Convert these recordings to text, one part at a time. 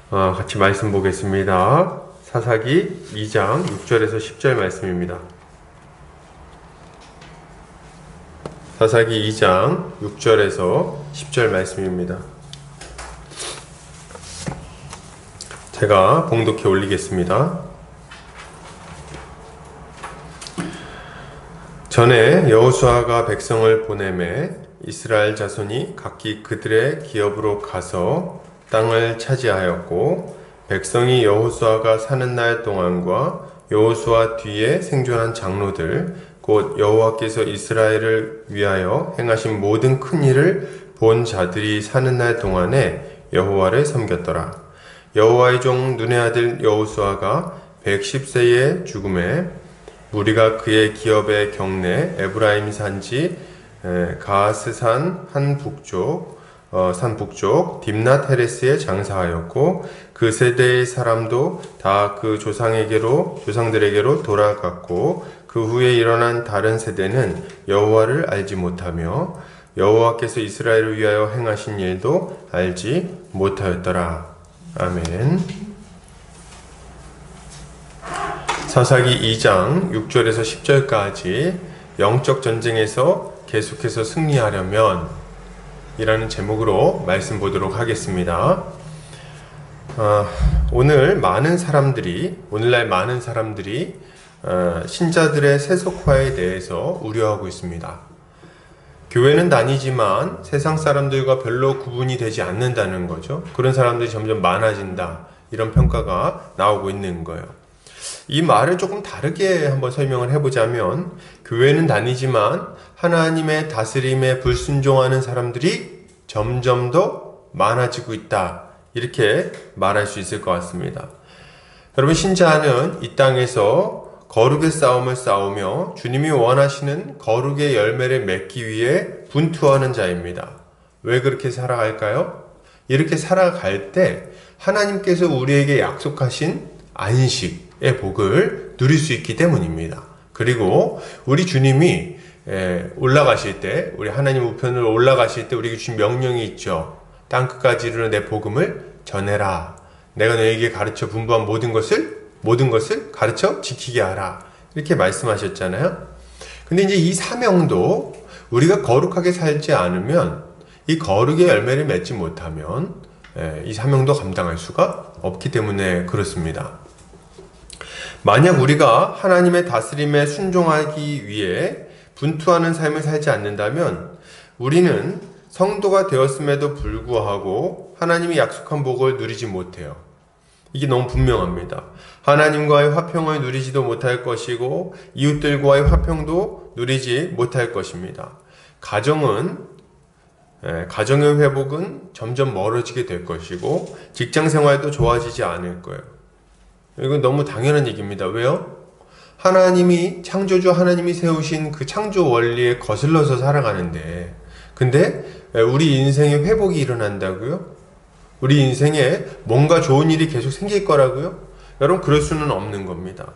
같이 말씀 보겠습니다. 사사기 2장 6절에서 10절 말씀입니다. 사사기 2장 6절에서 10절 말씀입니다. 제가 봉독해 올리겠습니다. 전에 여호수아가 백성을 보내매 이스라엘 자손이 각기 그들의 기업으로 가서 땅을 차지하였고, 백성이 여호수아가 사는 날 동안과 여호수아 뒤에 생존한 장로들 곧 여호와께서 이스라엘을 위하여 행하신 모든 큰 일을 본 자들이 사는 날 동안에 여호와를 섬겼더라. 여호와의 종 눈의 아들 여호수아가 110세에 죽음에 무리가 그의 기업의 경내 에브라임 산지 가스산 한 북쪽 산 북쪽 딥낫 헤레스에 장사하였고, 그 세대의 사람도 다 그 조상들에게로 돌아갔고, 그 후에 일어난 다른 세대는 여호와를 알지 못하며 여호와께서 이스라엘을 위하여 행하신 일도 알지 못하였더라. 아멘. 사사기 2장 6절에서 10절까지 영적 전쟁에서 계속해서 승리하려면 이라는 제목으로 말씀 보도록 하겠습니다. 오늘날 많은 사람들이 신자들의 세속화에 대해서 우려하고 있습니다. 교회는 다니지만 세상 사람들과 별로 구분이 되지 않는다는 거죠. 그런 사람들이 점점 많아진다, 이런 평가가 나오고 있는 거예요. 이 말을 조금 다르게 한번 설명을 해보자면, 교회는 다니지만 하나님의 다스림에 불순종하는 사람들이 점점 더 많아지고 있다, 이렇게 말할 수 있을 것 같습니다. 여러분, 신자는 이 땅에서 거룩의 싸움을 싸우며 주님이 원하시는 거룩의 열매를 맺기 위해 분투하는 자입니다. 왜 그렇게 살아갈까요? 이렇게 살아갈 때 하나님께서 우리에게 약속하신 안식의 복을 누릴 수 있기 때문입니다. 그리고 우리 주님이 올라가실 때, 우리 하나님 우편으로 올라가실 때 우리에게 주신 명령이 있죠. 땅끝까지 이르러 내 복음을 전해라. 내가 너에게 가르쳐 분부한 모든 것을 가르쳐 지키게 하라. 이렇게 말씀하셨잖아요. 근데 이제 이 사명도 우리가 거룩하게 살지 않으면, 이 거룩의 열매를 맺지 못하면 이 사명도 감당할 수가 없기 때문에 그렇습니다. 만약 우리가 하나님의 다스림에 순종하기 위해 분투하는 삶을 살지 않는다면 우리는 성도가 되었음에도 불구하고 하나님이 약속한 복을 누리지 못해요. 이게 너무 분명합니다. 하나님과의 화평을 누리지도 못할 것이고 이웃들과의 화평도 누리지 못할 것입니다. 가정의 회복은 점점 멀어지게 될 것이고 직장 생활도 좋아지지 않을 거예요. 이건 너무 당연한 얘기입니다. 왜요? 하나님이, 창조주 하나님이 세우신 그 창조 원리에 거슬러서 살아가는데, 근데 우리 인생에 회복이 일어난다고요? 우리 인생에 뭔가 좋은 일이 계속 생길 거라고요? 여러분, 그럴 수는 없는 겁니다.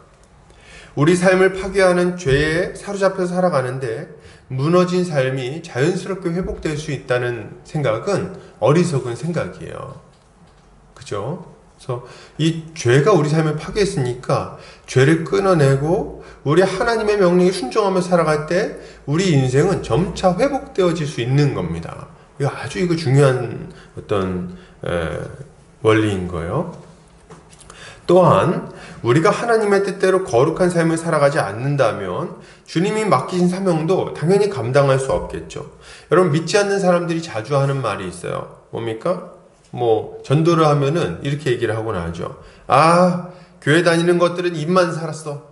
우리 삶을 파괴하는 죄에 사로잡혀 살아가는데 무너진 삶이 자연스럽게 회복될 수 있다는 생각은 어리석은 생각이에요. 그죠? 그래서 이 죄가 우리 삶을 파괴했으니까 죄를 끊어내고 우리 하나님의 명령에 순종하며 살아갈 때 우리 인생은 점차 회복되어질 수 있는 겁니다. 이거 아주 중요한 어떤 원리인 거예요. 또한 우리가 하나님의 뜻대로 거룩한 삶을 살아가지 않는다면 주님이 맡기신 사명도 당연히 감당할 수 없겠죠. 여러분, 믿지 않는 사람들이 자주 하는 말이 있어요. 뭡니까? 전도를 하면은 이렇게 얘기를 하곤 하죠. 교회 다니는 것들은 입만 살았어.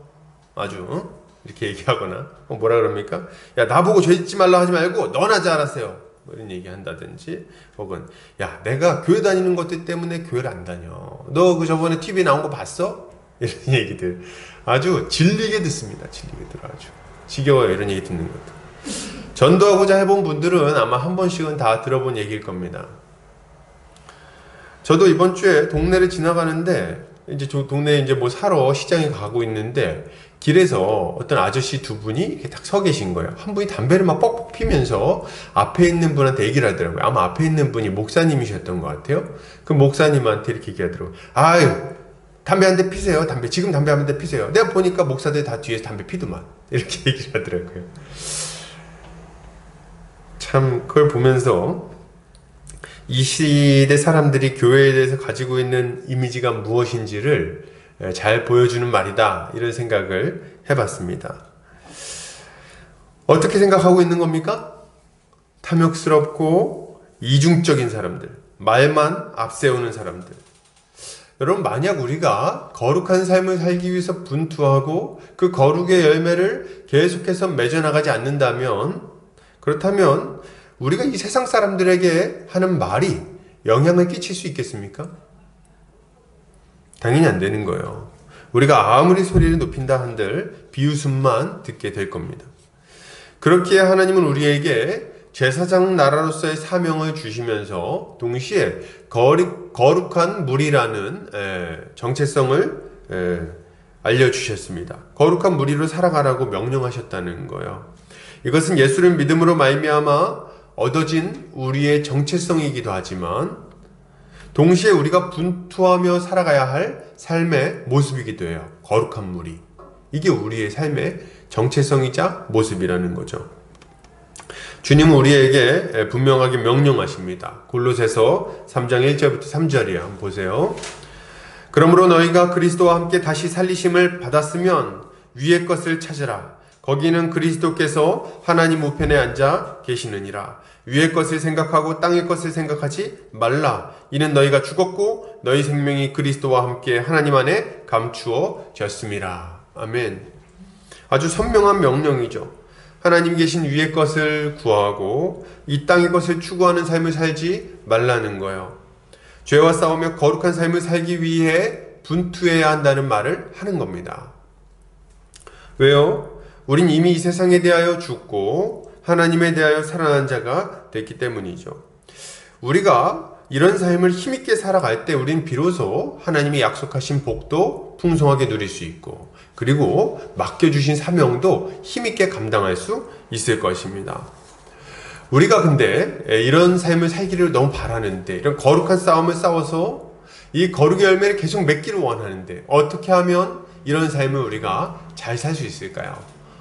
아주, 이렇게 얘기하거나, 뭐라 그럽니까? 야, 나보고 죄 짓지 말라 하지 말고 너나 잘하세요. 이런 얘기 한다든지, 혹은, 야, 내가 교회 다니는 것들 때문에 교회를 안 다녀. 너 저번에 TV 나온 거 봤어? 이런 얘기들. 아주 질리게 듣습니다. 질리게 들어. 아주. 지겨워요. 이런 얘기 듣는 것도. 전도하고자 해본 분들은 아마 한 번씩은 다 들어본 얘기일 겁니다. 저도 이번 주에 동네를 지나가는데 이제 저 동네에 이제 뭐 사러 시장에 가고 있는데 길에서 어떤 아저씨 두 분이 이렇게 딱 서 계신 거예요. 한 분이 담배를 막 뻑뻑 피면서 앞에 있는 분한테 얘기를 하더라고요. 아마 앞에 있는 분이 목사님이셨던 것 같아요. 그 목사님한테 이렇게 얘기하더라고요. 아유, 담배 한 대 피세요. 지금 담배 한 대 피세요. 내가 보니까 목사들 다 뒤에서 담배 피더만. 이렇게 얘기를 하더라고요. 참, 그걸 보면서 이 시대 사람들이 교회에 대해서 가지고 있는 이미지가 무엇인지를 잘 보여주는 말이다, 이런 생각을 해봤습니다. 어떻게 생각하고 있는 겁니까? 탐욕스럽고 이중적인 사람들, 말만 앞세우는 사람들. 여러분, 만약 우리가 거룩한 삶을 살기 위해서 분투하고 그 거룩의 열매를 계속해서 맺어나가지 않는다면, 그렇다면 우리가 이 세상 사람들에게 하는 말이 영향을 끼칠 수 있겠습니까? 당연히 안 되는 거예요. 우리가 아무리 소리를 높인다 한들 비웃음만 듣게 될 겁니다. 그렇기에 하나님은 우리에게 제사장 나라로서의 사명을 주시면서 동시에 거룩한 무리라는 정체성을 알려주셨습니다. 거룩한 무리로 살아가라고 명령하셨다는 거예요. 이것은 예수를 믿음으로 말미암아 얻어진 우리의 정체성이기도 하지만 동시에 우리가 분투하며 살아가야 할 삶의 모습이기도 해요. 거룩한 무리. 이게 우리의 삶의 정체성이자 모습이라는 거죠. 주님은 우리에게 분명하게 명령하십니다. 골로새서 3장 1절부터 3절이에요. 한번 보세요. 그러므로 너희가 그리스도와 함께 다시 살리심을 받았으면 위의 것을 찾으라. 거기는 그리스도께서 하나님 우편에 앉아 계시느니라. 위의 것을 생각하고 땅의 것을 생각하지 말라. 이는 너희가 죽었고 너희 생명이 그리스도와 함께 하나님 안에 감추어졌음이라. 아멘. 아주 선명한 명령이죠. 하나님 계신 위의 것을 구하고 이 땅의 것을 추구하는 삶을 살지 말라는 거예요. 죄와 싸우며 거룩한 삶을 살기 위해 분투해야 한다는 말을 하는 겁니다. 왜요? 우린 이미 이 세상에 대하여 죽고 하나님에 대하여 살아난 자가 됐기 때문이죠. 우리가 이런 삶을 힘있게 살아갈 때 우린 비로소 하나님이 약속하신 복도 풍성하게 누릴 수 있고, 그리고 맡겨주신 사명도 힘있게 감당할 수 있을 것입니다. 우리가 근데 이런 삶을 살기를 너무 바라는데, 이런 거룩한 싸움을 싸워서 이 거룩의 열매를 계속 맺기를 원하는데, 어떻게 하면 이런 삶을 우리가 잘 살 수 있을까요?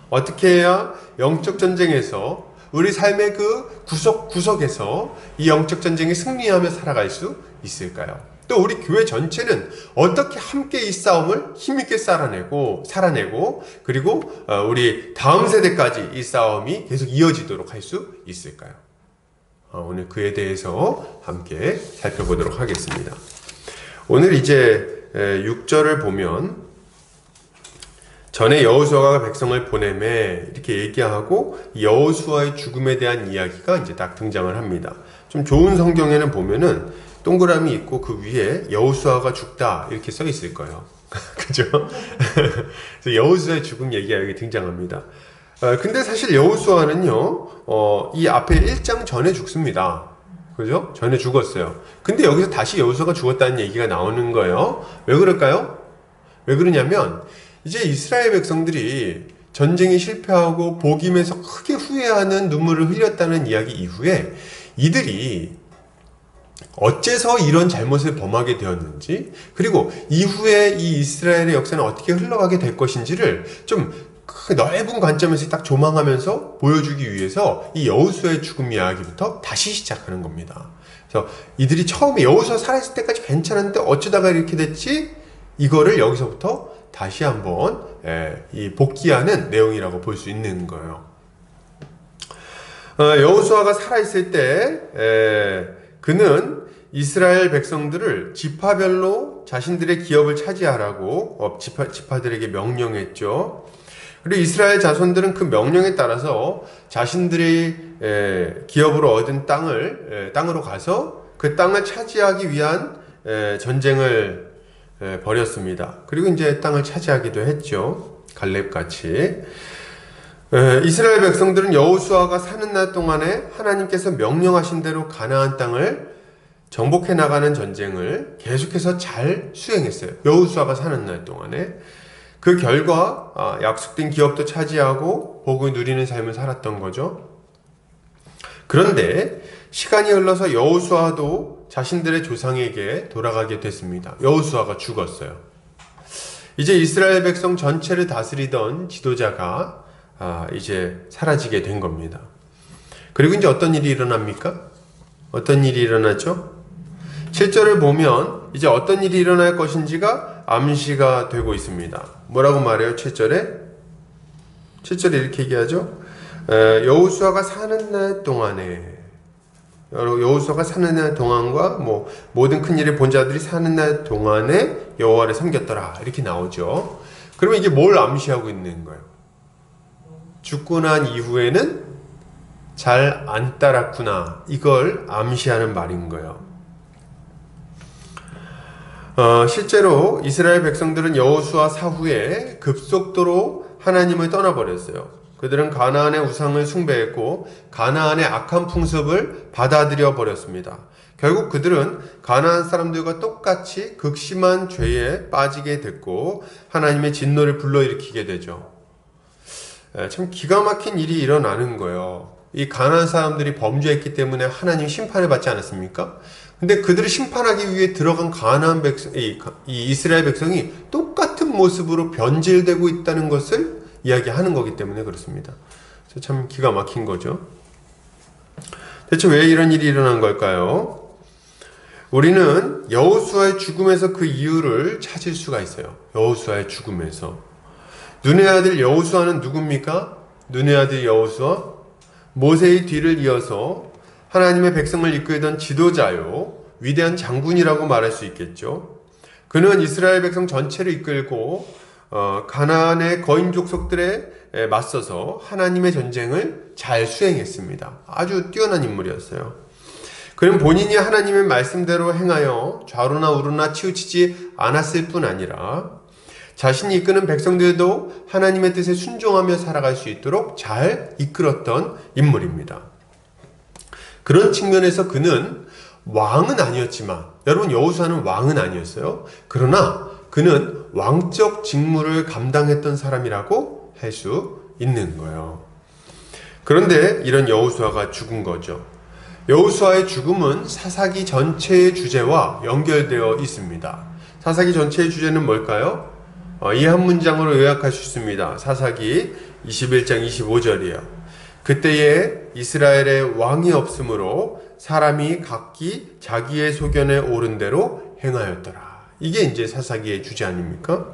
어떻게 해야 영적 전쟁에서 우리 삶의 그 구석구석에서 이 영적 전쟁에 승리하며 살아갈 수 있을까요? 또 우리 교회 전체는 어떻게 함께 이 싸움을 힘있게 살아내고 그리고 우리 다음 세대까지 이 싸움이 계속 이어지도록 할 수 있을까요? 오늘 그에 대해서 함께 살펴보도록 하겠습니다. 오늘 이제 6절을 보면 전에 여호수아가 백성을 보내매 이렇게 얘기하고 여호수아의 죽음에 대한 이야기가 이제 딱 등장을 합니다. 좀 좋은 성경에는 보면은 동그라미 있고 그 위에 여호수아가 죽다 이렇게 써 있을 거예요. 그죠? 그래서 여호수아의 죽음 얘기가 여기 등장합니다. 근데 사실 여호수아는요, 이 앞에 1장 전에 죽습니다. 그죠? 전에 죽었어요. 근데 여기서 다시 여호수아가 죽었다는 얘기가 나오는 거예요. 왜 그럴까요? 왜 그러냐면 이제 이스라엘 백성들이 전쟁에 실패하고 복임에서 크게 후회하는 눈물을 흘렸다는 이야기 이후에 이들이 어째서 이런 잘못을 범하게 되었는지, 그리고 이후에 이 이스라엘의 역사는 어떻게 흘러가게 될 것인지를 좀 넓은 관점에서 딱 조망하면서 보여주기 위해서 이 여호수아의 죽음 이야기부터 다시 시작하는 겁니다. 그래서 이들이 처음에 여호수아 살아있을 때까지 괜찮았는데 어쩌다가 이렇게 됐지? 이거를 여기서부터 다시 한번 이 복귀하는 내용이라고 볼 수 있는 거예요. 여호수아가 살아있을 때 그는 이스라엘 백성들을 지파별로 자신들의 기업을 차지하라고 지파들에게 명령했죠. 그리고 이스라엘 자손들은 그 명령에 따라서 자신들이 기업으로 얻은 땅으로 가서 그 땅을 차지하기 위한 전쟁을 벌였습니다. 그리고 이제 땅을 차지하기도 했죠. 갈렙같이. 이스라엘 백성들은 여호수아가 사는 날 동안에 하나님께서 명령하신 대로 가나안 땅을 정복해 나가는 전쟁을 계속해서 잘 수행했어요. 여호수아가 사는 날 동안에. 그 결과 약속된 기업도 차지하고 복을 누리는 삶을 살았던 거죠. 그런데 시간이 흘러서 여호수아도 자신들의 조상에게 돌아가게 됐습니다. 여호수아가 죽었어요. 이제 이스라엘 백성 전체를 다스리던 지도자가 이제 사라지게 된 겁니다. 그리고 이제 어떤 일이 일어납니까? 어떤 일이 일어나죠? 7절을 보면 이제 어떤 일이 일어날 것인지가 암시가 되고 있습니다. 뭐라고 말해요? 7절에? 7절에 이렇게 얘기하죠. 여호수아가 사는 날 동안에, 여호수아가 사는 날 동안과 모든 큰 일을 본 자들이 사는 날 동안에 여호와를 섬겼더라, 이렇게 나오죠. 그러면 이게 뭘 암시하고 있는 거예요? 죽고 난 이후에는 잘 안 따랐구나, 이걸 암시하는 말인 거예요. 실제로 이스라엘 백성들은 여호수아 사후에 급속도로 하나님을 떠나버렸어요. 그들은 가나안의 우상을 숭배했고 가나안의 악한 풍습을 받아들여 버렸습니다. 결국 그들은 가나안 사람들과 똑같이 극심한 죄에 빠지게 됐고 하나님의 진노를 불러일으키게 되죠. 참 기가 막힌 일이 일어나는 거예요. 이 가나안 사람들이 범죄했기 때문에 하나님 심판을 받지 않았습니까? 근데 그들을 심판하기 위해 들어간 가나안 백성, 이 이스라엘 백성이 똑같은 모습으로 변질되고 있다는 것을 이야기하는 거기 때문에 그렇습니다. 참 기가 막힌 거죠. 대체 왜 이런 일이 일어난 걸까요? 우리는 여호수아의 죽음에서 그 이유를 찾을 수가 있어요. 여호수아의 죽음에서. 눈의 아들 여호수아는 누굽니까? 눈의 아들 여호수아? 모세의 뒤를 이어서 하나님의 백성을 이끌던 지도자요, 위대한 장군이라고 말할 수 있겠죠. 그는 이스라엘 백성 전체를 이끌고 가나안의 거인 족속들에 맞서서 하나님의 전쟁을 잘 수행했습니다. 아주 뛰어난 인물이었어요. 그는 본인이 하나님의 말씀대로 행하여 좌로나 우로나 치우치지 않았을 뿐 아니라 자신이 이끄는 백성들도 하나님의 뜻에 순종하며 살아갈 수 있도록 잘 이끌었던 인물입니다. 그런 측면에서 그는 왕은 아니었지만, 여러분 여호수아는 왕은 아니었어요. 그러나 그는 왕적 직무를 감당했던 사람이라고 할 수 있는 거예요. 그런데 이런 여호수아가 죽은 거죠. 여호수아의 죽음은 사사기 전체의 주제와 연결되어 있습니다. 사사기 전체의 주제는 뭘까요? 이 한 문장으로 요약할 수 있습니다. 사사기 21장 25절이에요. 그때에 이스라엘의 왕이 없으므로 사람이 각기 자기의 소견에 오른 대로 행하였더라. 이게 이제 사사기의 주제 아닙니까?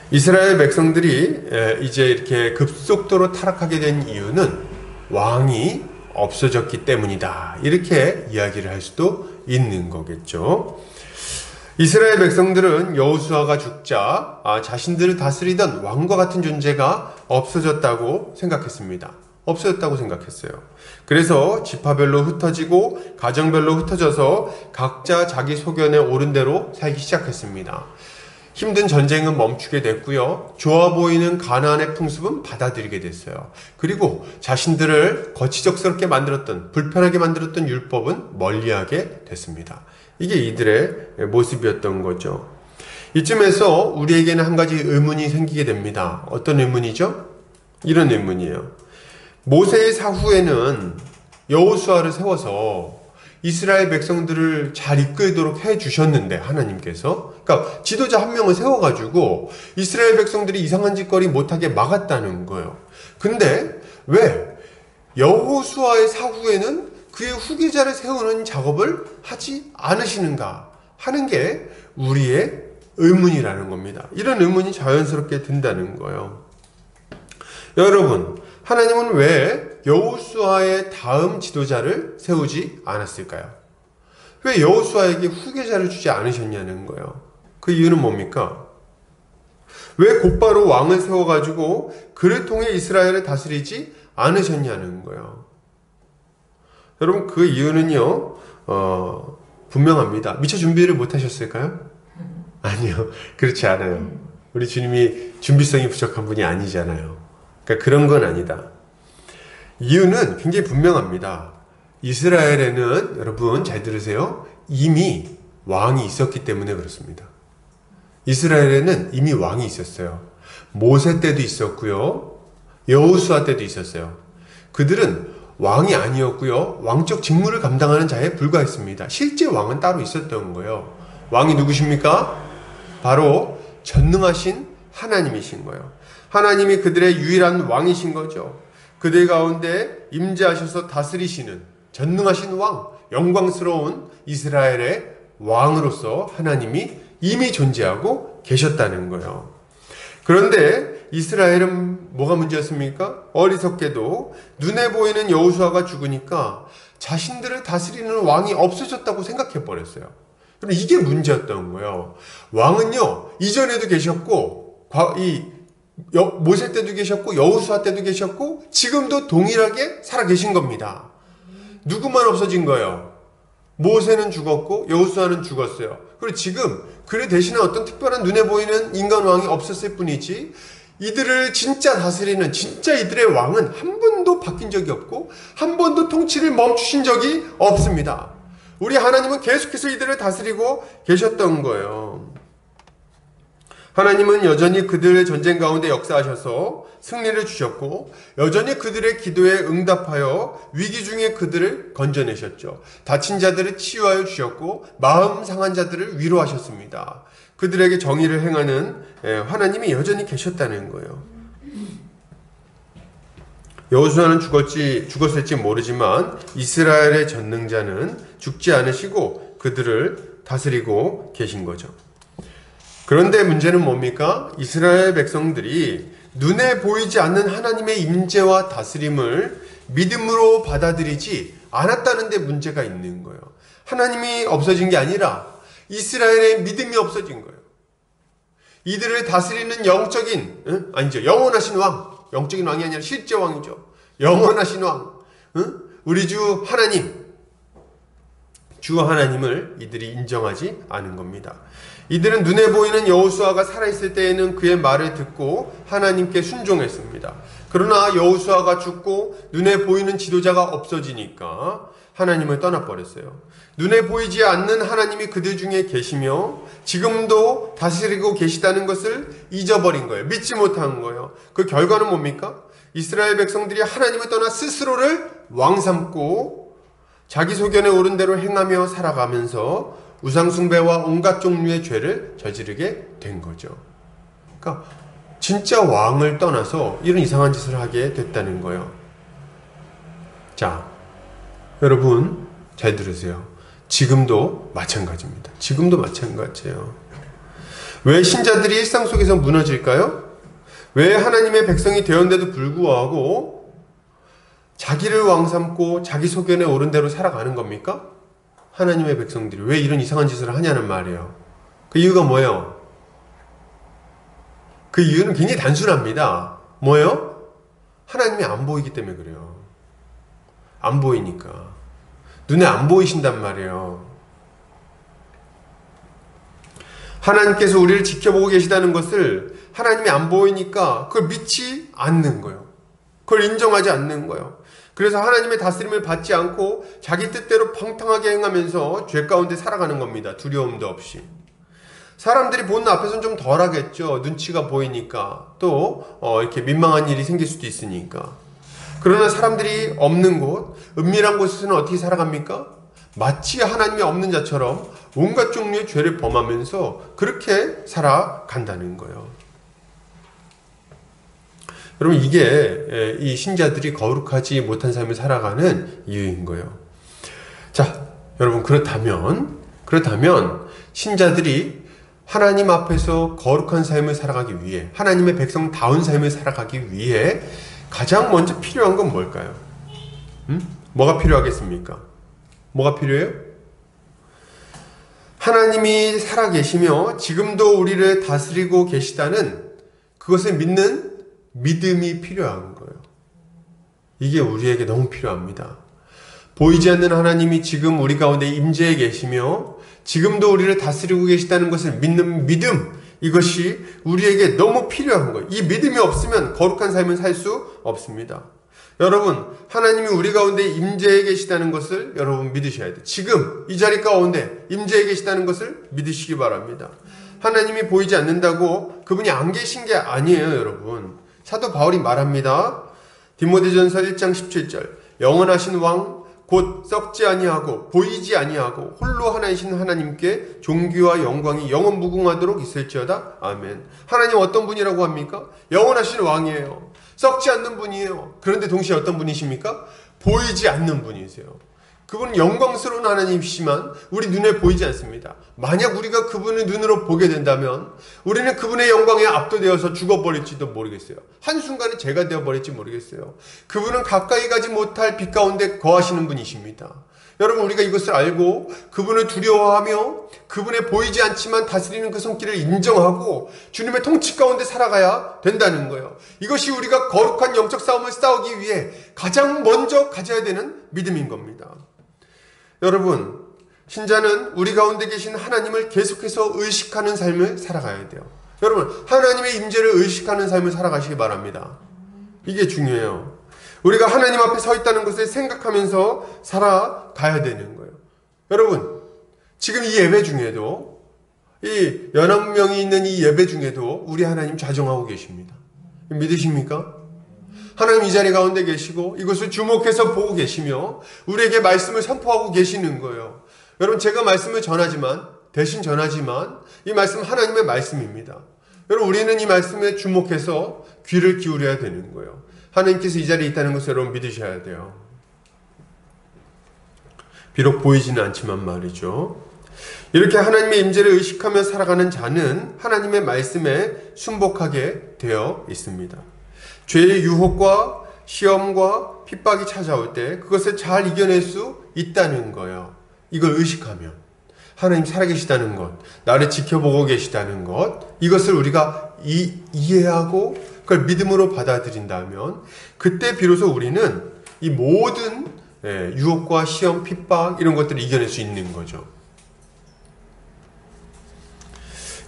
이스라엘 백성들이 이제 이렇게 급속도로 타락하게 된 이유는 왕이 없어졌기 때문이다, 이렇게 이야기를 할 수도 있는 거겠죠. 이스라엘 백성들은 여호수아가 죽자 자신들을 다스리던 왕과 같은 존재가 없어졌다고 생각했습니다. 없어졌다고 생각했어요. 그래서 지파별로 흩어지고 가정별로 흩어져서 각자 자기 소견에 오른 대로 살기 시작했습니다. 힘든 전쟁은 멈추게 됐고요. 좋아 보이는 가나안의 풍습은 받아들이게 됐어요. 그리고 자신들을 거치적스럽게 만들었던, 불편하게 만들었던 율법은 멀리하게 됐습니다. 이게 이들의 모습이었던 거죠. 이쯤에서 우리에게는 한 가지 의문이 생기게 됩니다. 어떤 의문이죠? 이런 의문이에요. 모세의 사후에는 여호수아를 세워서 이스라엘 백성들을 잘 이끌도록 해주셨는데, 하나님께서, 그러니까 지도자 한 명을 세워가지고 이스라엘 백성들이 이상한 짓거리 못하게 막았다는 거예요. 근데 왜 여호수아의 사후에는 그의 후계자를 세우는 작업을 하지 않으시는가 하는 게 우리의 의문이라는 겁니다. 이런 의문이 자연스럽게 든다는 거예요. 여러분, 하나님은 왜 여호수아의 다음 지도자를 세우지 않았을까요? 왜 여호수아에게 후계자를 주지 않으셨냐는 거예요. 그 이유는 뭡니까? 왜 곧바로 왕을 세워가지고 그를 통해 이스라엘을 다스리지 않으셨냐는 거예요. 여러분, 그 이유는요, 분명합니다. 미처 준비를 못 하셨을까요? 아니요, 그렇지 않아요. 우리 주님이 준비성이 부족한 분이 아니잖아요. 그러니까 그런 건 아니다. 이유는 굉장히 분명합니다. 이스라엘에는 여러분 잘 들으세요. 이미 왕이 있었기 때문에 그렇습니다. 이스라엘에는 이미 왕이 있었어요. 모세 때도 있었고요. 여호수아 때도 있었어요. 그들은 왕이 아니었고요. 왕적 직무를 감당하는 자에 불과했습니다. 실제 왕은 따로 있었던 거예요. 왕이 누구십니까? 바로 전능하신 하나님이신 거예요. 하나님이 그들의 유일한 왕이신 거죠. 그들 가운데 임재하셔서 다스리시는 전능하신 왕, 영광스러운 이스라엘의 왕으로서 하나님이 이미 존재하고 계셨다는 거예요. 그런데 이스라엘은 뭐가 문제였습니까? 어리석게도 눈에 보이는 여호수아가 죽으니까 자신들을 다스리는 왕이 없어졌다고 생각해 버렸어요. 그럼 이게 문제였던 거예요. 왕은요, 이전에도 계셨고, 모세 때도 계셨고, 여호수아 때도 계셨고, 지금도 동일하게 살아 계신 겁니다. 누구만 없어진 거예요? 모세는 죽었고, 여호수아는 죽었어요. 그리고 지금 그를 대신한 어떤 특별한 눈에 보이는 인간 왕이 없었을 뿐이지, 이들을 진짜 다스리는 진짜 이들의 왕은 한 번도 바뀐 적이 없고, 한 번도 통치를 멈추신 적이 없습니다. 우리 하나님은 계속해서 이들을 다스리고 계셨던 거예요. 하나님은 여전히 그들의 전쟁 가운데 역사하셔서 승리를 주셨고, 여전히 그들의 기도에 응답하여 위기 중에 그들을 건져내셨죠. 다친 자들을 치유하여 주셨고, 마음 상한 자들을 위로하셨습니다. 그들에게 정의를 행하는 하나님이 여전히 계셨다는 거예요. 여호수아는 죽었을지 모르지만 이스라엘의 전능자는 죽지 않으시고 그들을 다스리고 계신 거죠. 그런데 문제는 뭡니까? 이스라엘 백성들이 눈에 보이지 않는 하나님의 임재와 다스림을 믿음으로 받아들이지 않았다는 데 문제가 있는 거예요. 하나님이 없어진 게 아니라 이스라엘의 믿음이 없어진 거예요. 이들을 다스리는 영원하신 왕, 영적인 왕이 아니라 실제 왕이죠. 영원하신 왕, 우리 주 하나님을 이들이 인정하지 않은 겁니다. 이들은 눈에 보이는 여호수아가 살아있을 때에는 그의 말을 듣고 하나님께 순종했습니다. 그러나 여호수아가 죽고 눈에 보이는 지도자가 없어지니까 하나님을 떠나버렸어요. 눈에 보이지 않는 하나님이 그들 중에 계시며 지금도 다스리고 계시다는 것을 잊어버린 거예요. 믿지 못한 거예요. 그 결과는 뭡니까? 이스라엘 백성들이 하나님을 떠나 스스로를 왕 삼고 자기 소견에 오른 대로 행하며 살아가면서 우상숭배와 온갖 종류의 죄를 저지르게 된 거죠. 그러니까 진짜 왕을 떠나서 이런 이상한 짓을 하게 됐다는 거예요. 자, 여러분 잘 들으세요. 지금도 마찬가지입니다. 지금도 마찬가지예요. 왜 신자들이 일상 속에서 무너질까요? 왜 하나님의 백성이 되었는데도 불구하고 자기를 왕 삼고 자기 소견에 오른 대로 살아가는 겁니까? 하나님의 백성들이 왜 이런 이상한 짓을 하냐는 말이에요. 그 이유가 뭐예요? 그 이유는 굉장히 단순합니다. 뭐예요? 하나님이 안 보이기 때문에 그래요. 안 보이니까. 눈에 안 보이신단 말이에요. 하나님께서 우리를 지켜보고 계시다는 것을 하나님이 안 보이니까 그걸 믿지 않는 거예요. 그걸 인정하지 않는 거예요. 그래서 하나님의 다스림을 받지 않고 자기 뜻대로 펑탕하게 행하면서 죄 가운데 살아가는 겁니다. 두려움도 없이. 사람들이 보는 앞에서는 좀 덜하겠죠. 눈치가 보이니까. 또 이렇게 민망한 일이 생길 수도 있으니까. 그러나 사람들이 없는 곳, 은밀한 곳에서는 어떻게 살아갑니까? 마치 하나님이 없는 자처럼 온갖 종류의 죄를 범하면서 그렇게 살아간다는 거예요. 여러분, 이게 이 신자들이 거룩하지 못한 삶을 살아가는 이유인 거예요. 자, 여러분, 그렇다면 신자들이 하나님 앞에서 거룩한 삶을 살아가기 위해, 하나님의 백성다운 삶을 살아가기 위해 가장 먼저 필요한 건 뭘까요? 뭐가 필요하겠습니까? 뭐가 필요해요? 하나님이 살아계시며 지금도 우리를 다스리고 계시다는 그것을 믿는 믿음이 필요한 거예요. 이게 우리에게 너무 필요합니다. 보이지 않는 하나님이 지금 우리 가운데 임재해 계시며 지금도 우리를 다스리고 계시다는 것을 믿는 믿음, 이것이 우리에게 너무 필요한 거예요. 이 믿음이 없으면 거룩한 삶을 살 수 없습니다. 여러분, 하나님이 우리 가운데 임재해 계시다는 것을 여러분 믿으셔야 돼요. 지금 이 자리 가운데 임재해 계시다는 것을 믿으시기 바랍니다. 하나님이 보이지 않는다고 그분이 안 계신 게 아니에요, 여러분. 사도 바울이 말합니다. 디모데전서 1장 17절. 영원하신 왕 곧 썩지 아니하고 보이지 아니하고 홀로 하나이신 하나님께 존귀와 영광이 영원 무궁하도록 있을지어다. 아멘. 하나님 어떤 분이라고 합니까? 영원하신 왕이에요. 썩지 않는 분이에요. 그런데 동시에 어떤 분이십니까? 보이지 않는 분이세요. 그분은 영광스러운 하나님이시지만 우리 눈에 보이지 않습니다. 만약 우리가 그분을 눈으로 보게 된다면 우리는 그분의 영광에 압도되어서 죽어버릴지도 모르겠어요. 한순간에 죄가 되어버릴지 모르겠어요. 그분은 가까이 가지 못할 빛 가운데 거하시는 분이십니다. 여러분, 우리가 이것을 알고 그분을 두려워하며 그분의 보이지 않지만 다스리는 그 손길을 인정하고 주님의 통치 가운데 살아가야 된다는 거예요. 이것이 우리가 거룩한 영적 싸움을 싸우기 위해 가장 먼저 가져야 되는 믿음인 겁니다. 여러분, 신자는 우리 가운데 계신 하나님을 계속해서 의식하는 삶을 살아가야 돼요. 여러분, 하나님의 임재를 의식하는 삶을 살아가시기 바랍니다. 이게 중요해요. 우리가 하나님 앞에 서 있다는 것을 생각하면서 살아가야 되는 거예요. 여러분, 지금 이 예배 중에도, 이 11명이 있는 이 예배 중에도 우리 하나님 좌정하고 계십니다. 믿으십니까? 하나님 이 자리 가운데 계시고 이것을 주목해서 보고 계시며 우리에게 말씀을 선포하고 계시는 거예요. 여러분, 제가 말씀을 대신 전하지만 이 말씀 하나님의 말씀입니다. 여러분, 우리는 이 말씀에 주목해서 귀를 기울여야 되는 거예요. 하나님께서 이 자리에 있다는 것을 여러분 믿으셔야 돼요. 비록 보이지는 않지만 말이죠. 이렇게 하나님의 임재를 의식하며 살아가는 자는 하나님의 말씀에 순복하게 되어 있습니다. 죄의 유혹과 시험과 핍박이 찾아올 때 그것을 잘 이겨낼 수 있다는 거예요. 이걸 의식하면 하나님 살아계시다는 것, 나를 지켜보고 계시다는 것, 이것을 우리가 이해하고 그걸 믿음으로 받아들인다면 그때 비로소 우리는 이 모든 유혹과 시험, 핍박 이런 것들을 이겨낼 수 있는 거죠.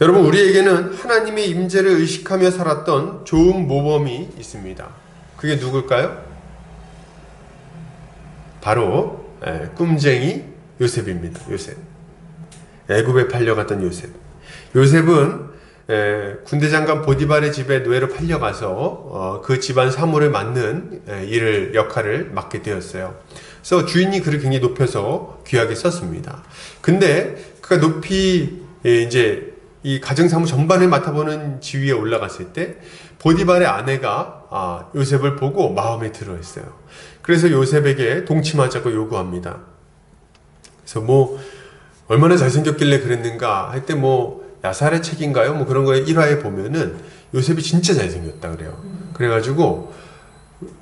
여러분, 우리에게는 하나님의 임재를 의식하며 살았던 좋은 모범이 있습니다. 그게 누굴까요? 바로 꿈쟁이 요셉입니다. 요셉. 애굽에 팔려갔던 요셉. 요셉은 군대 장관 보디발의 집에 노예로 팔려가서 그 집안 사물을 맡는 역할을 맡게 되었어요. 그래서 주인이 그를 굉장히 높여서 귀하게 썼습니다. 근데 그가 높이 이제 이 가정사무 전반을 맡아보는 지위에 올라갔을 때 보디발의 아내가 요셉을 보고 마음에 들어 했어요. 그래서 요셉에게 동침하자고 요구합니다. 그래서 얼마나 잘생겼길래 그랬는가 할 때 야살의 책인가요? 그런 거에 1화에 보면은 요셉이 진짜 잘생겼다 그래요. 그래가지고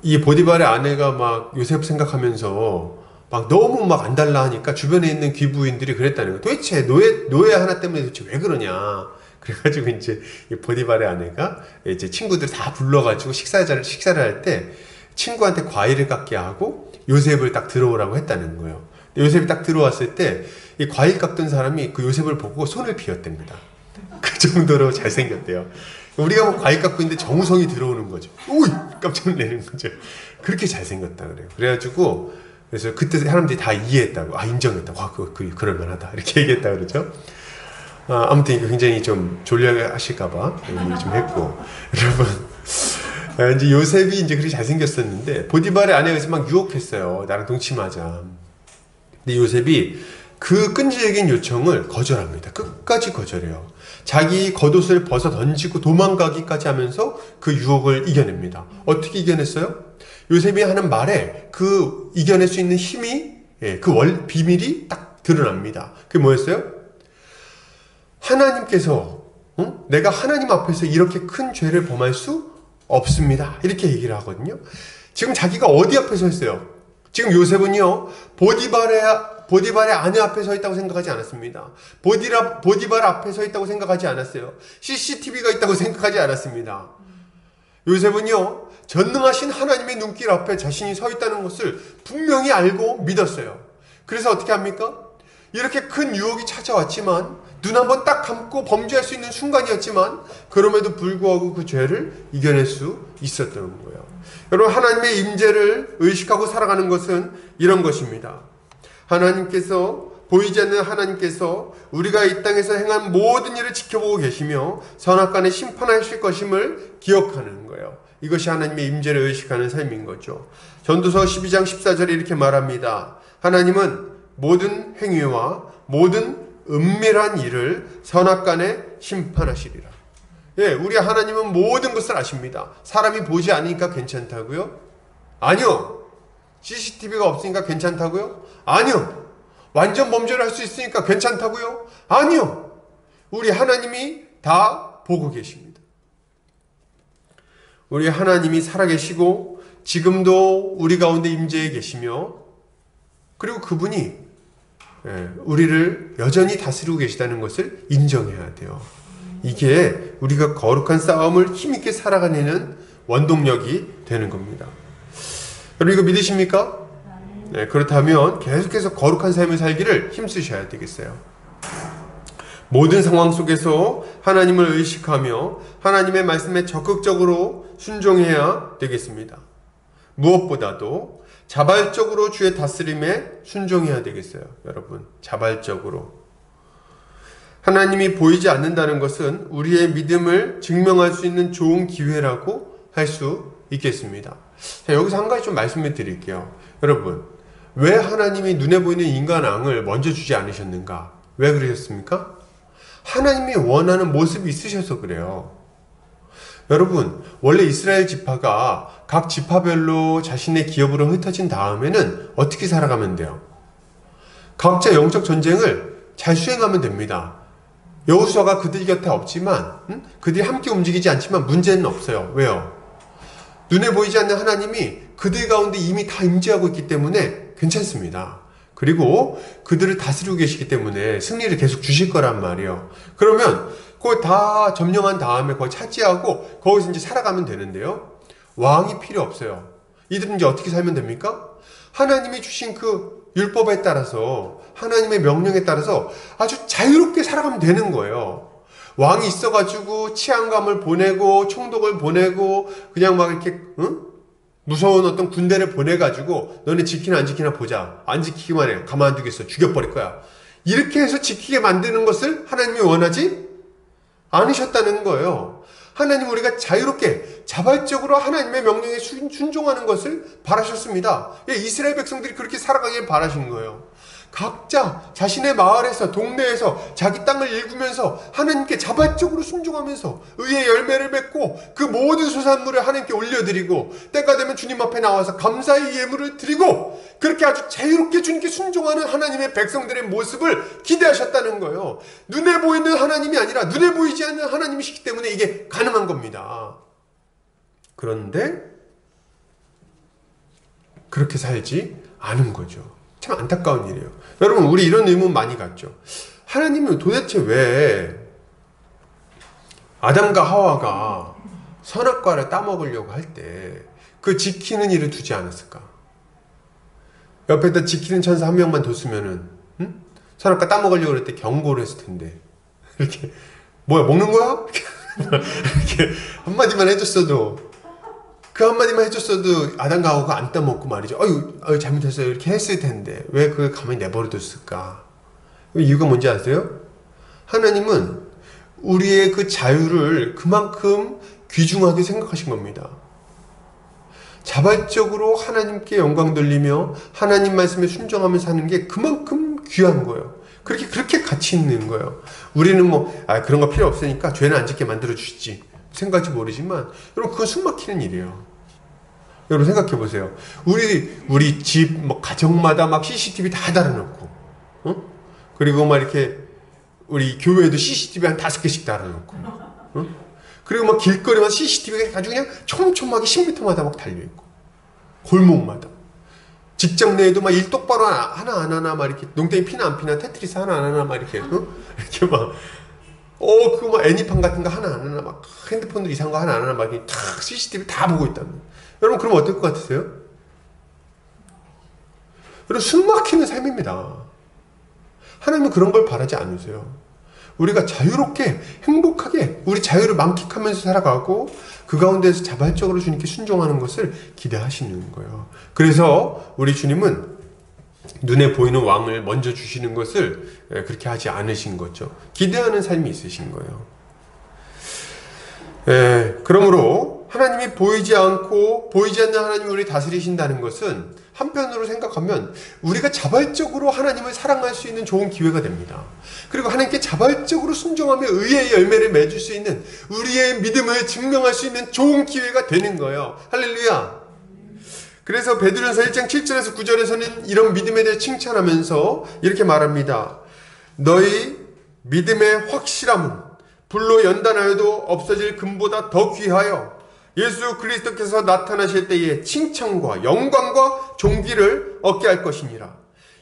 이 보디발의 아내가 막 요셉 생각하면서 너무 안 달라 하니까 주변에 있는 귀부인들이 그랬다는 거예요. 도대체 노예 하나 때문에 도대체 왜 그러냐. 그래가지고 이제 보디발의 아내가 이제 친구들 다 불러가지고 식사를 할 때 친구한테 과일을 깎게 하고 요셉을 딱 들어오라고 했다는 거예요. 요셉이 딱 들어왔을 때 이 과일 깎던 사람이 그 요셉을 보고 손을 비었답니다. 그 정도로 잘생겼대요. 우리가 과일 깎고 있는데 정우성이 들어오는 거죠. 오이! 깜짝 놀라는 거죠. 그렇게 잘생겼다 그래요. 그래서 그때 사람들이 다 이해했다고, 인정했다고, 그럴만하다 이렇게 얘기했다 그러죠. 아무튼 이거 굉장히 좀 졸려하실까봐 얘기 좀 했고, 여러분, 이제 요셉이 이제 그렇게 잘생겼었는데 보디발의 아내가 막 유혹했어요. 나랑 동침하자. 근데 요셉이 그 끈질긴 요청을 거절합니다. 끝까지 거절해요. 자기 겉옷을 벗어 던지고 도망가기까지 하면서 그 유혹을 이겨냅니다. 어떻게 이겨냈어요? 요셉이 하는 말에 그 이겨낼 수 있는 힘이, 비밀이 딱 드러납니다. 그게 뭐였어요? 하나님께서, 내가 하나님 앞에서 이렇게 큰 죄를 범할 수 없습니다. 이렇게 얘기를 하거든요. 지금 자기가 어디 앞에 서 있어요? 지금 요셉은요, 보디발의 아내 앞에 서 있다고 생각하지 않았습니다. 보디발 앞에 서 있다고 생각하지 않았어요. CCTV가 있다고 생각하지 않았습니다. 요셉은요, 전능하신 하나님의 눈길 앞에 자신이 서 있다는 것을 분명히 알고 믿었어요. 그래서 어떻게 합니까? 이렇게 큰 유혹이 찾아왔지만 눈 한번 딱 감고 범죄할 수 있는 순간이었지만 그럼에도 불구하고 그 죄를 이겨낼 수 있었던 거예요. 여러분, 하나님의 임재를 의식하고 살아가는 것은 이런 것입니다. 하나님께서, 보이지 않는 하나님께서 우리가 이 땅에서 행한 모든 일을 지켜보고 계시며 선악간에 심판하실 것임을 기억하는 거예요. 이것이 하나님의 임재를 의식하는 삶인 거죠. 전도서 12장 14절에 이렇게 말합니다. 하나님은 모든 행위와 모든 은밀한 일을 선악간에 심판하시리라. 예, 우리 하나님은 모든 것을 아십니다. 사람이 보지 않으니까 괜찮다고요? 아니요. CCTV가 없으니까 괜찮다고요? 아니요. 완전 범죄를 할 수 있으니까 괜찮다고요? 아니요. 우리 하나님이 다 보고 계십니다. 우리 하나님이 살아계시고 지금도 우리 가운데 임재해 계시며, 그리고 그분이 우리를 여전히 다스리고 계시다는 것을 인정해야 돼요. 이게 우리가 거룩한 싸움을 힘있게 살아가는 원동력이 되는 겁니다. 여러분, 이거 믿으십니까? 네, 그렇다면 계속해서 거룩한 삶을 살기를 힘쓰셔야 되겠어요. 모든 상황 속에서 하나님을 의식하며 하나님의 말씀에 적극적으로 순종해야 되겠습니다. 무엇보다도 자발적으로 주의 다스림에 순종해야 되겠어요. 여러분, 자발적으로. 하나님이 보이지 않는다는 것은 우리의 믿음을 증명할 수 있는 좋은 기회라고 할 수 있겠습니다. 자, 여기서 한 가지 좀 말씀을 드릴게요. 여러분, 왜 하나님이 눈에 보이는 인간왕을 먼저 주지 않으셨는가? 왜 그러셨습니까? 하나님이 원하는 모습이 있으셔서 그래요. 여러분, 원래 이스라엘 지파가 각 지파별로 자신의 기업으로 흩어진 다음에는 어떻게 살아가면 돼요? 각자 영적 전쟁을 잘 수행하면 됩니다. 여호수아가 그들 곁에 없지만, 그들이 함께 움직이지 않지만 문제는 없어요. 왜요? 눈에 보이지 않는 하나님이 그들 가운데 이미 다 임재하고 있기 때문에 괜찮습니다. 그리고 그들을 다스리고 계시기 때문에 승리를 계속 주실 거란 말이에요. 그러면 그거 다 점령한 다음에 거기 차지하고 거기서 이제 살아가면 되는데요. 왕이 필요 없어요. 이들은 이제 어떻게 살면 됩니까? 하나님이 주신 그 율법에 따라서, 하나님의 명령에 따라서 아주 자유롭게 살아가면 되는 거예요. 왕이 있어가지고 치안감을 보내고 총독을 보내고 그냥 막 이렇게 무서운 어떤 군대를 보내가지고 너네 지키나 안 지키나 보자. 안 지키기만 해. 가만 안 두겠어. 죽여버릴 거야. 이렇게 해서 지키게 만드는 것을 하나님이 원하지 않으셨다는 거예요. 하나님, 우리가 자유롭게 자발적으로 하나님의 명령에 순종하는 것을 바라셨습니다. 예, 이스라엘 백성들이 그렇게 살아가길 바라신 거예요. 각자 자신의 마을에서, 동네에서 자기 땅을 일구면서 하나님께 자발적으로 순종하면서 의의 열매를 맺고 그 모든 소산물을 하나님께 올려드리고 때가 되면 주님 앞에 나와서 감사의 예물을 드리고 그렇게 아주 자유롭게 주님께 순종하는 하나님의 백성들의 모습을 기대하셨다는 거예요. 눈에 보이는 하나님이 아니라 눈에 보이지 않는 하나님이시기 때문에 이게 가능한 겁니다. 그런데 그렇게 살지 않은 거죠. 참 안타까운 일이에요. 여러분, 우리 이런 의문 많이 갖죠. 하나님은 도대체 왜 아담과 하와가 선악과를 따먹으려고 할 때 그 지키는 일을 두지 않았을까? 옆에다 지키는 천사 한 명만 뒀으면은 선악과 따먹으려고 그럴 때 경고를 했을 텐데 이렇게 뭐야, 먹는 거야? 이렇게 한마디만 해줬어도, 그 한마디만 해줬어도 아담과 하와가 안 따먹고 말이죠. 아유 잘못했어요. 이렇게 했을 텐데 왜 그걸 가만히 내버려뒀을까? 이유가 뭔지 아세요? 하나님은 우리의 그 자유를 그만큼 귀중하게 생각하신 겁니다. 자발적으로 하나님께 영광 돌리며 하나님 말씀에 순종하며 사는 게 그만큼 귀한 거예요. 그렇게 가치 있는 거예요. 우리는 그런 거 필요 없으니까 죄는 안 짓게 만들어 주시지 생각할지 모르지만, 여러분, 그건 숨막히는 일이에요. 여러분, 생각해 보세요. 우리 집 가정마다 막 CCTV 다 달아놓고, 그리고 막 이렇게 우리 교회에도 CCTV 한 5개씩 달아놓고, 그리고 막 길거리마다 CCTV가 아주 그냥 촘촘하게 10m마다 막 달려있고, 골목마다. 직장 내에도 막 일 똑바로 하나 막 이렇게 농땡이 피나 안 피나, 테트리스 하나 막 이렇게, 이렇게 막, 그거 막 애니팡 같은 거 하나 막 핸드폰으로 이상한 거 하나 막 이렇게 탁 CCTV 다 보고 있다면. 여러분, 그럼 어떨 것 같으세요? 여러분, 숨 막히는 삶입니다. 하나님은 그런 걸 바라지 않으세요. 우리가 자유롭게 행복하게 우리 자유를 만끽하면서 살아가고 그 가운데서 자발적으로 주님께 순종하는 것을 기대하시는 거예요. 그래서 우리 주님은 눈에 보이는 왕을 먼저 주시는 것을 그렇게 하지 않으신 거죠. 기대하는 삶이 있으신 거예요. 그러므로 하나님이 보이지 않고 보이지 않는 하나님이 우리를 다스리신다는 것은 한편으로 생각하면 우리가 자발적으로 하나님을 사랑할 수 있는 좋은 기회가 됩니다. 그리고 하나님께 자발적으로 순종하며 의의 열매를 맺을 수 있는, 우리의 믿음을 증명할 수 있는 좋은 기회가 되는 거예요. 할렐루야. 그래서 베드로전서 1장 7절에서 9절에서는 이런 믿음에 대해 칭찬하면서 이렇게 말합니다. 너희 믿음의 확실함은 불로 연단하여도 없어질 금보다 더 귀하여 예수 그리스도께서 나타나실 때에 칭찬과 영광과 존귀를 얻게 할 것이니라.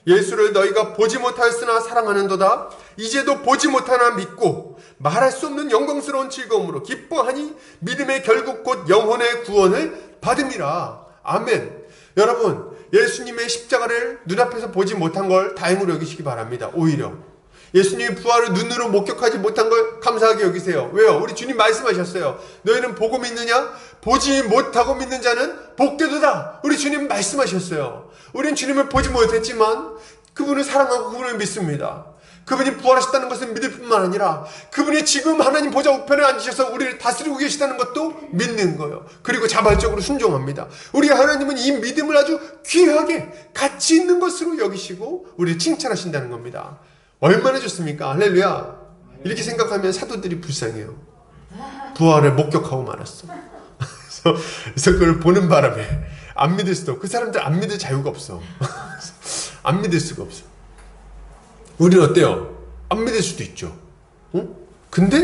예수를 너희가 보지 못하였으나 사랑하는도다. 이제도 보지 못하나 믿고 말할 수 없는 영광스러운 즐거움으로 기뻐하니 믿음의 결국 곧 영혼의 구원을 받음이라. 아멘. 여러분, 예수님의 십자가를 눈앞에서 보지 못한 걸 다행으로 여기시기 바랍니다. 오히려 예수님의 부활을 눈으로 목격하지 못한 걸 감사하게 여기세요. 왜요? 우리 주님 말씀하셨어요. 너희는 보고 믿느냐? 보지 못하고 믿는 자는 복되도다. 우리 주님 말씀하셨어요. 우린 주님을 보지 못했지만 그분을 사랑하고 그분을 믿습니다. 그분이 부활하셨다는 것은 믿을 뿐만 아니라 그분이 지금 하나님 보좌 우편에 앉으셔서 우리를 다스리고 계시다는 것도 믿는 거예요. 그리고 자발적으로 순종합니다. 우리 하나님은 이 믿음을 아주 귀하게 가치 있는 것으로 여기시고 우리를 칭찬하신다는 겁니다. 얼마나 좋습니까? 할렐루야. 이렇게 생각하면 사도들이 불쌍해요. 부활을 목격하고 말았어. 그래서 그걸 보는 바람에 안 믿을 수도 없고, 그 사람들 안 믿을 자유가 없어. 안 믿을 수가 없어. 우리는 어때요? 안 믿을 수도 있죠. 근데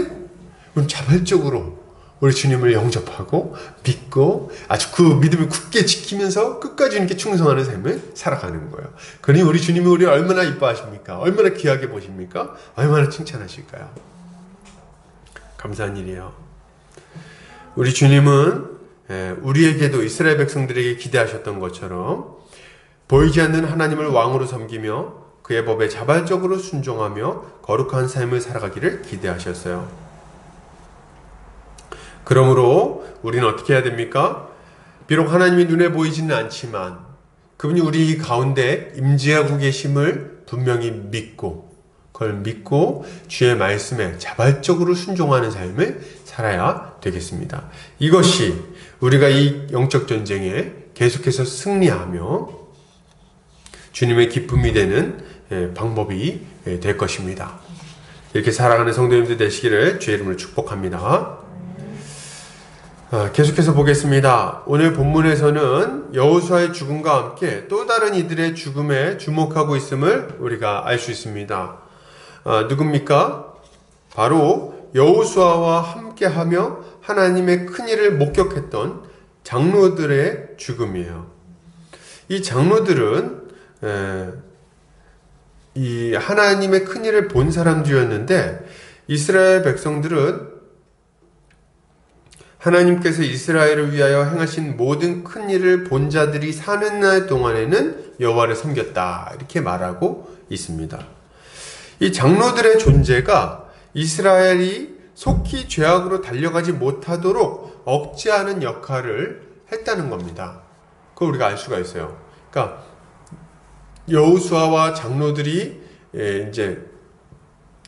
우리는 자발적으로 우리 주님을 영접하고 믿고 아주 그 믿음을 굳게 지키면서 끝까지 이렇게 충성하는 삶을 살아가는 거예요. 그러니 우리 주님이 우리를 얼마나 이뻐하십니까? 얼마나 귀하게 보십니까? 얼마나 칭찬하실까요? 감사한 일이에요. 우리 주님은 우리에게도 이스라엘 백성들에게 기대하셨던 것처럼 보이지 않는 하나님을 왕으로 섬기며 그의 법에 자발적으로 순종하며 거룩한 삶을 살아가기를 기대하셨어요. 그러므로 우리는 어떻게 해야 됩니까? 비록 하나님이 눈에 보이지는 않지만 그분이 우리 가운데 임재하고 계심을 분명히 믿고, 그걸 믿고 주의 말씀에 자발적으로 순종하는 삶을 살아야 되겠습니다. 이것이 우리가 이 영적 전쟁에 계속해서 승리하며 주님의 기쁨이 되는 방법이 될 것입니다. 이렇게 살아가는 성도님들 되시기를 주의 이름으로 축복합니다. 계속해서 보겠습니다. 오늘 본문에서는 여호수아의 죽음과 함께 또 다른 이들의 죽음에 주목하고 있음을 우리가 알 수 있습니다. 누굽니까? 바로 여호수아와 함께하며 하나님의 큰일을 목격했던 장로들의 죽음이에요. 이 장로들은 이 하나님의 큰일을 본 사람들이었는데, 이스라엘 백성들은 하나님께서 이스라엘을 위하여 행하신 모든 큰일을 본 자들이 사는 날 동안에는 여호와를 섬겼다, 이렇게 말하고 있습니다. 이 장로들의 존재가 이스라엘이 속히 죄악으로 달려가지 못하도록 억제하는 역할을 했다는 겁니다. 그걸 우리가 알 수가 있어요. 그러니까 여호수아와 장로들이 이제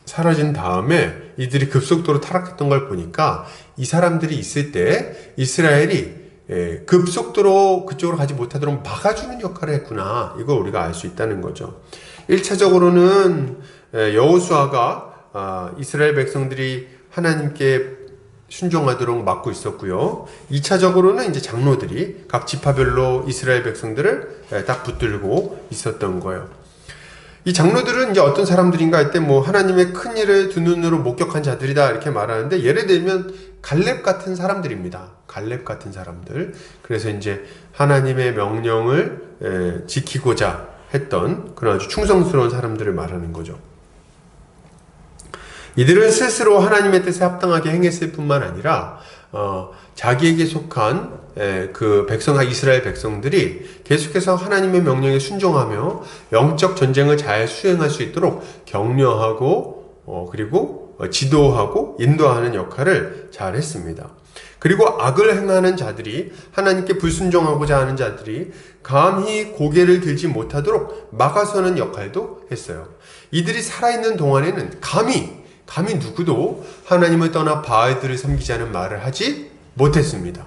사라진 다음에 이들이 급속도로 타락했던 걸 보니까 이 사람들이 있을 때 이스라엘이 급속도로 그쪽으로 가지 못하도록 막아주는 역할을 했구나, 이걸 우리가 알 수 있다는 거죠. 1차적으로는 여호수아가 이스라엘 백성들이 하나님께 순종하도록 막고 있었고요. 2차적으로는 이제 장로들이 각 지파별로 이스라엘 백성들을 딱 붙들고 있었던 거예요. 이 장로들은 이제 어떤 사람들인가 할 때 뭐 하나님의 큰 일을 두 눈으로 목격한 자들이다, 이렇게 말하는데, 예를 들면 갈렙 같은 사람들입니다. 갈렙 같은 사람들. 그래서 이제 하나님의 명령을 지키고자 했던 그런 아주 충성스러운 사람들을 말하는 거죠. 이들은 스스로 하나님의 뜻에 합당하게 행했을 뿐만 아니라 자기에게 속한 그 이스라엘 백성들이 계속해서 하나님의 명령에 순종하며 영적 전쟁을 잘 수행할 수 있도록 격려하고 그리고 지도하고 인도하는 역할을 잘 했습니다. 그리고 악을 행하는 자들이, 하나님께 불순종하고자 하는 자들이 감히 고개를 들지 못하도록 막아서는 역할도 했어요. 이들이 살아있는 동안에는 감히 누구도 하나님을 떠나 바알들을 섬기지 않은 말을 하지 못했습니다.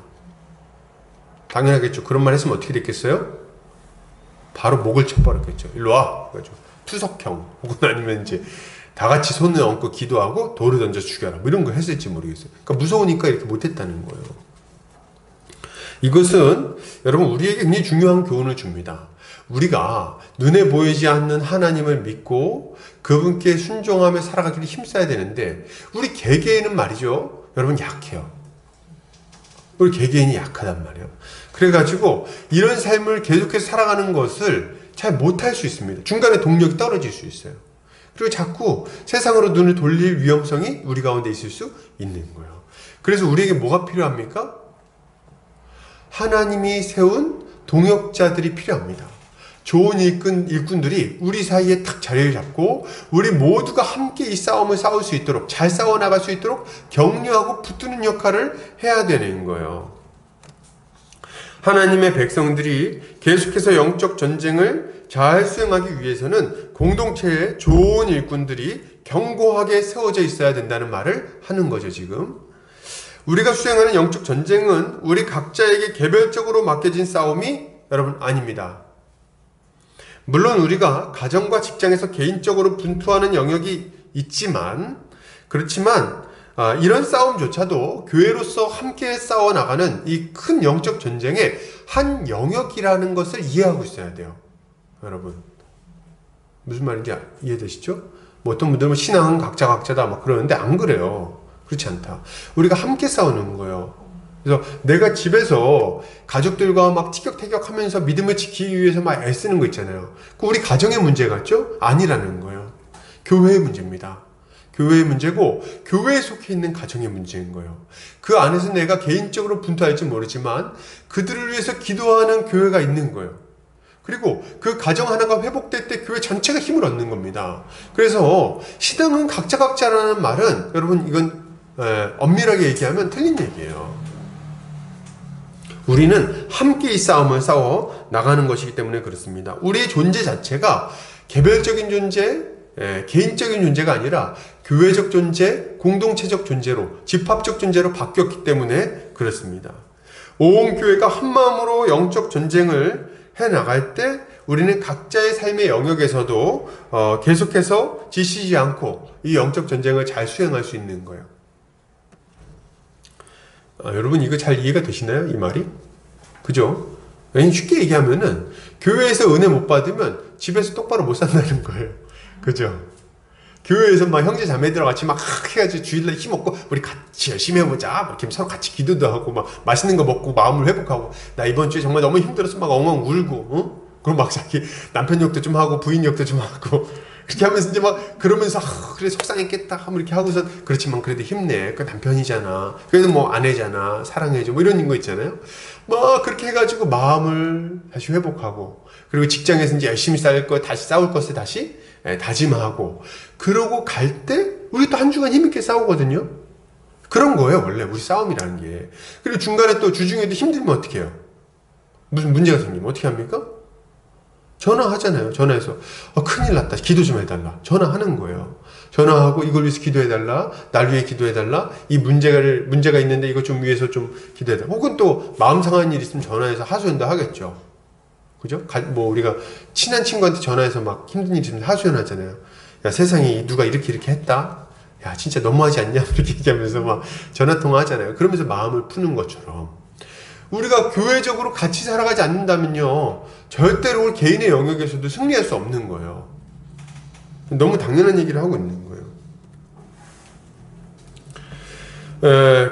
당연하겠죠. 그런 말 했으면 어떻게 됐겠어요? 바로 목을 쳐버렸겠죠. 일로 와! 그래가지고 투석형 혹은 아니면 이제 다 같이 손을 얹고 기도하고 돌을 던져 죽여라, 뭐 이런 거 했을지 모르겠어요. 그러니까 무서우니까 이렇게 못했다는 거예요. 이것은 여러분 우리에게 굉장히 중요한 교훈을 줍니다. 우리가 눈에 보이지 않는 하나님을 믿고 그분께 순종하며 살아가기를 힘써야 되는데, 우리 개개인은 말이죠, 여러분 약해요. 우리 개개인이 약하단 말이에요. 그래가지고 이런 삶을 계속해서 살아가는 것을 잘 못할 수 있습니다. 중간에 동력이 떨어질 수 있어요. 그리고 자꾸 세상으로 눈을 돌릴 위험성이 우리 가운데 있을 수 있는 거예요. 그래서 우리에게 뭐가 필요합니까? 하나님이 세운 동역자들이 필요합니다. 좋은 일꾼들이 우리 사이에 딱 자리를 잡고 우리 모두가 함께 이 싸움을 싸울 수 있도록, 잘 싸워나갈 수 있도록 격려하고 붙드는 역할을 해야 되는 거예요. 하나님의 백성들이 계속해서 영적 전쟁을 잘 수행하기 위해서는 공동체에 좋은 일꾼들이 견고하게 세워져 있어야 된다는 말을 하는 거죠, 지금. 우리가 수행하는 영적 전쟁은 우리 각자에게 개별적으로 맡겨진 싸움이 여러분 아닙니다. 물론 우리가 가정과 직장에서 개인적으로 분투하는 영역이 그렇지만 이런 싸움조차도 교회로서 함께 싸워나가는 이 큰 영적 전쟁의 한 영역이라는 것을 이해하고 있어야 돼요. 여러분, 무슨 말인지 이해되시죠? 뭐 어떤 분들은 신앙은 각자다 막 그러는데 안 그래요. 그렇지 않다. 우리가 함께 싸우는 거예요. 그래서 내가 집에서 가족들과 막 티격태격하면서 믿음을 지키기 위해서 막 애쓰는 거 있잖아요. 그 우리 가정의 문제 같죠? 아니라는 거예요. 교회의 문제입니다. 교회의 문제고 교회에 속해 있는 가정의 문제인 거예요. 그 안에서 내가 개인적으로 분투할지 모르지만 그들을 위해서 기도하는 교회가 있는 거예요. 그리고 그 가정 하나가 회복될 때 교회 전체가 힘을 얻는 겁니다. 그래서 신앙은 각자라는 말은 여러분 이건 엄밀하게 얘기하면 틀린 얘기예요. 우리는 함께 이 싸움을 싸워 나가는 것이기 때문에 그렇습니다. 우리의 존재 자체가 개별적인 존재, 개인적인 존재가 아니라 교회적 존재, 공동체적 존재로, 집합적 존재로 바뀌었기 때문에 그렇습니다. 온 교회가 한마음으로 영적 전쟁을 해나갈 때 우리는 각자의 삶의 영역에서도 계속해서 지치지 않고 이 영적 전쟁을 잘 수행할 수 있는 거예요. 여러분 이거 잘 이해가 되시나요? 이 말이? 그죠? 쉽게 얘기하면은 교회에서 은혜 못 받으면 집에서 똑바로 못 산다는 거예요. 그죠? 교회에서 막 형제 자매들하고 같이 막 해가지고 주일날 힘없고 우리 같이 열심히 해보자 이렇게 서로 같이 기도도 하고 막 맛있는 거 먹고 마음을 회복하고, 나 이번 주에 정말 너무 힘들어서 막 엉엉 울고 그럼 막 자기 남편 욕도 좀 하고 부인 욕도 좀 하고 그렇게 하면서 이제 막 그러면서 그래 속상했겠다 하면 이렇게 하고서, 그렇지만 그래도 힘내, 그 남편이잖아, 그래도 뭐 아내잖아, 사랑해줘, 뭐 이런 거 있잖아요. 막 그렇게 해가지고 마음을 다시 회복하고, 그리고 직장에서 이제 열심히 싸울 것을 다시 다짐하고, 그러고 갈 때 우리 또 한 주간 힘있게 싸우거든요. 그런 거예요 원래 우리 싸움이라는 게. 그리고 중간에 또 주중에도 힘들면 어떻게 해요? 무슨 문제가 생기면 어떻게 합니까? 전화하잖아요. 전화해서 큰일 났다, 기도 좀 해달라, 전화하는 거예요. 전화하고 이걸 위해서 기도해달라, 날 위해 기도해달라, 이 문제가 있는데 이것 좀 위해서 좀 기도해달라. 혹은 또 마음 상한 일 있으면 전화해서 하소연도 하겠죠. 그죠? 뭐 우리가 친한 친구한테 전화해서 막 힘든 일 있으면 하소연하잖아요. 야, 세상에 누가 이렇게 했다, 야 진짜 너무하지 않냐, 이렇게 얘기하면서 막 전화통화 하잖아요. 그러면서 마음을 푸는 것처럼 우리가 교회적으로 같이 살아가지 않는다면요, 절대로 우리 개인의 영역에서도 승리할 수 없는 거예요. 너무 당연한 얘기를 하고 있는 거예요.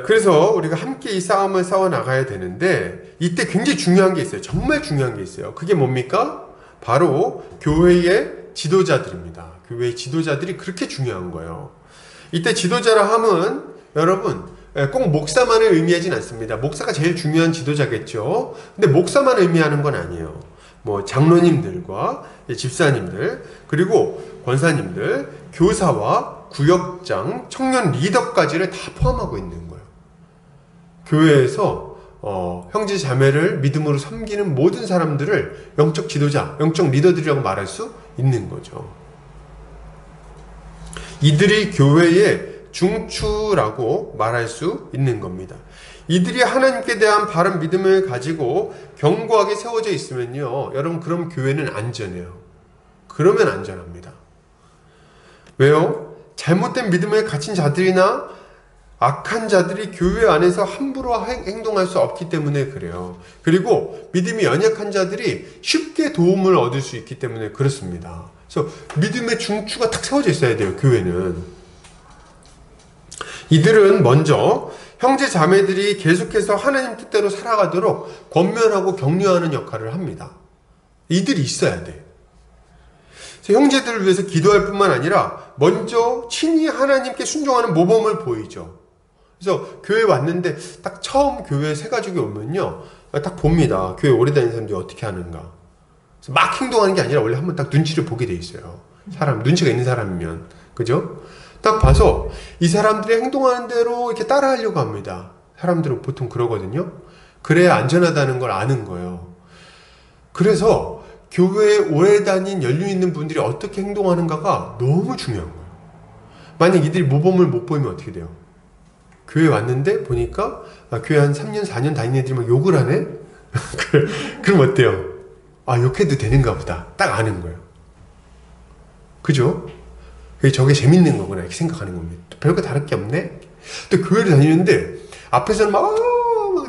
그래서 우리가 함께 이 싸움을 싸워 나가야 되는데, 이때 굉장히 중요한 게 있어요. 정말 중요한 게 있어요. 그게 뭡니까? 바로 교회의 지도자들입니다. 교회의 지도자들이 그렇게 중요한 거예요. 이때 지도자라 함은 여러분 꼭 목사만을 의미하진 않습니다. 목사가 제일 중요한 지도자겠죠. 근데 목사만 의미하는 건 아니에요. 뭐 장로님들과 집사님들, 그리고 권사님들, 교사와 구역장, 청년 리더까지를 다 포함하고 있는 거예요. 교회에서 형제 자매를 믿음으로 섬기는 모든 사람들을 영적 지도자, 영적 리더들이라고 말할 수 있는 거죠. 이들이 교회의 중추라고 말할 수 있는 겁니다. 이들이 하나님께 대한 바른 믿음을 가지고 견고하게 세워져 있으면요, 여러분, 그럼 교회는 안전해요. 그러면 안전합니다. 왜요? 잘못된 믿음을 가진 자들이나 악한 자들이 교회 안에서 함부로 행동할 수 없기 때문에 그래요. 그리고 믿음이 연약한 자들이 쉽게 도움을 얻을 수 있기 때문에 그렇습니다. 그래서 믿음의 중추가 탁 세워져 있어야 돼요, 교회는. 이들은 먼저 형제 자매들이 계속해서 하나님 뜻대로 살아가도록 권면하고 격려하는 역할을 합니다. 이들이 있어야 돼. 그래서 형제들을 위해서 기도할 뿐만 아니라 먼저 친히 하나님께 순종하는 모범을 보이죠. 그래서 교회 왔는데 딱 처음 교회 새 가족이 오면요, 딱 봅니다. 교회 오래 다니는 사람들이 어떻게 하는가. 그래서 막 행동하는 게 아니라 원래 한번 딱 눈치를 보게 돼 있어요. 사람, 눈치가 있는 사람이면. 그죠? 딱 봐서 이 사람들이 행동하는 대로 이렇게 따라하려고 합니다. 사람들은 보통 그러거든요. 그래야 안전하다는 걸 아는 거예요. 그래서 교회에 오래 다닌 연륜 있는 분들이 어떻게 행동하는가가 너무 중요한 거예요. 만약 이들이 모범을 못 보이면 어떻게 돼요? 교회 왔는데 보니까 교회 한 3년, 4년 다니는 애들이 막 욕을 하네? 그럼 어때요? 욕해도 되는가 보다. 딱 아는 거예요. 그죠? 저게 재밌는 거구나 이렇게 생각하는 겁니다. 또 별거 다를 게 없네. 또 교회를 다니는데 앞에서는 막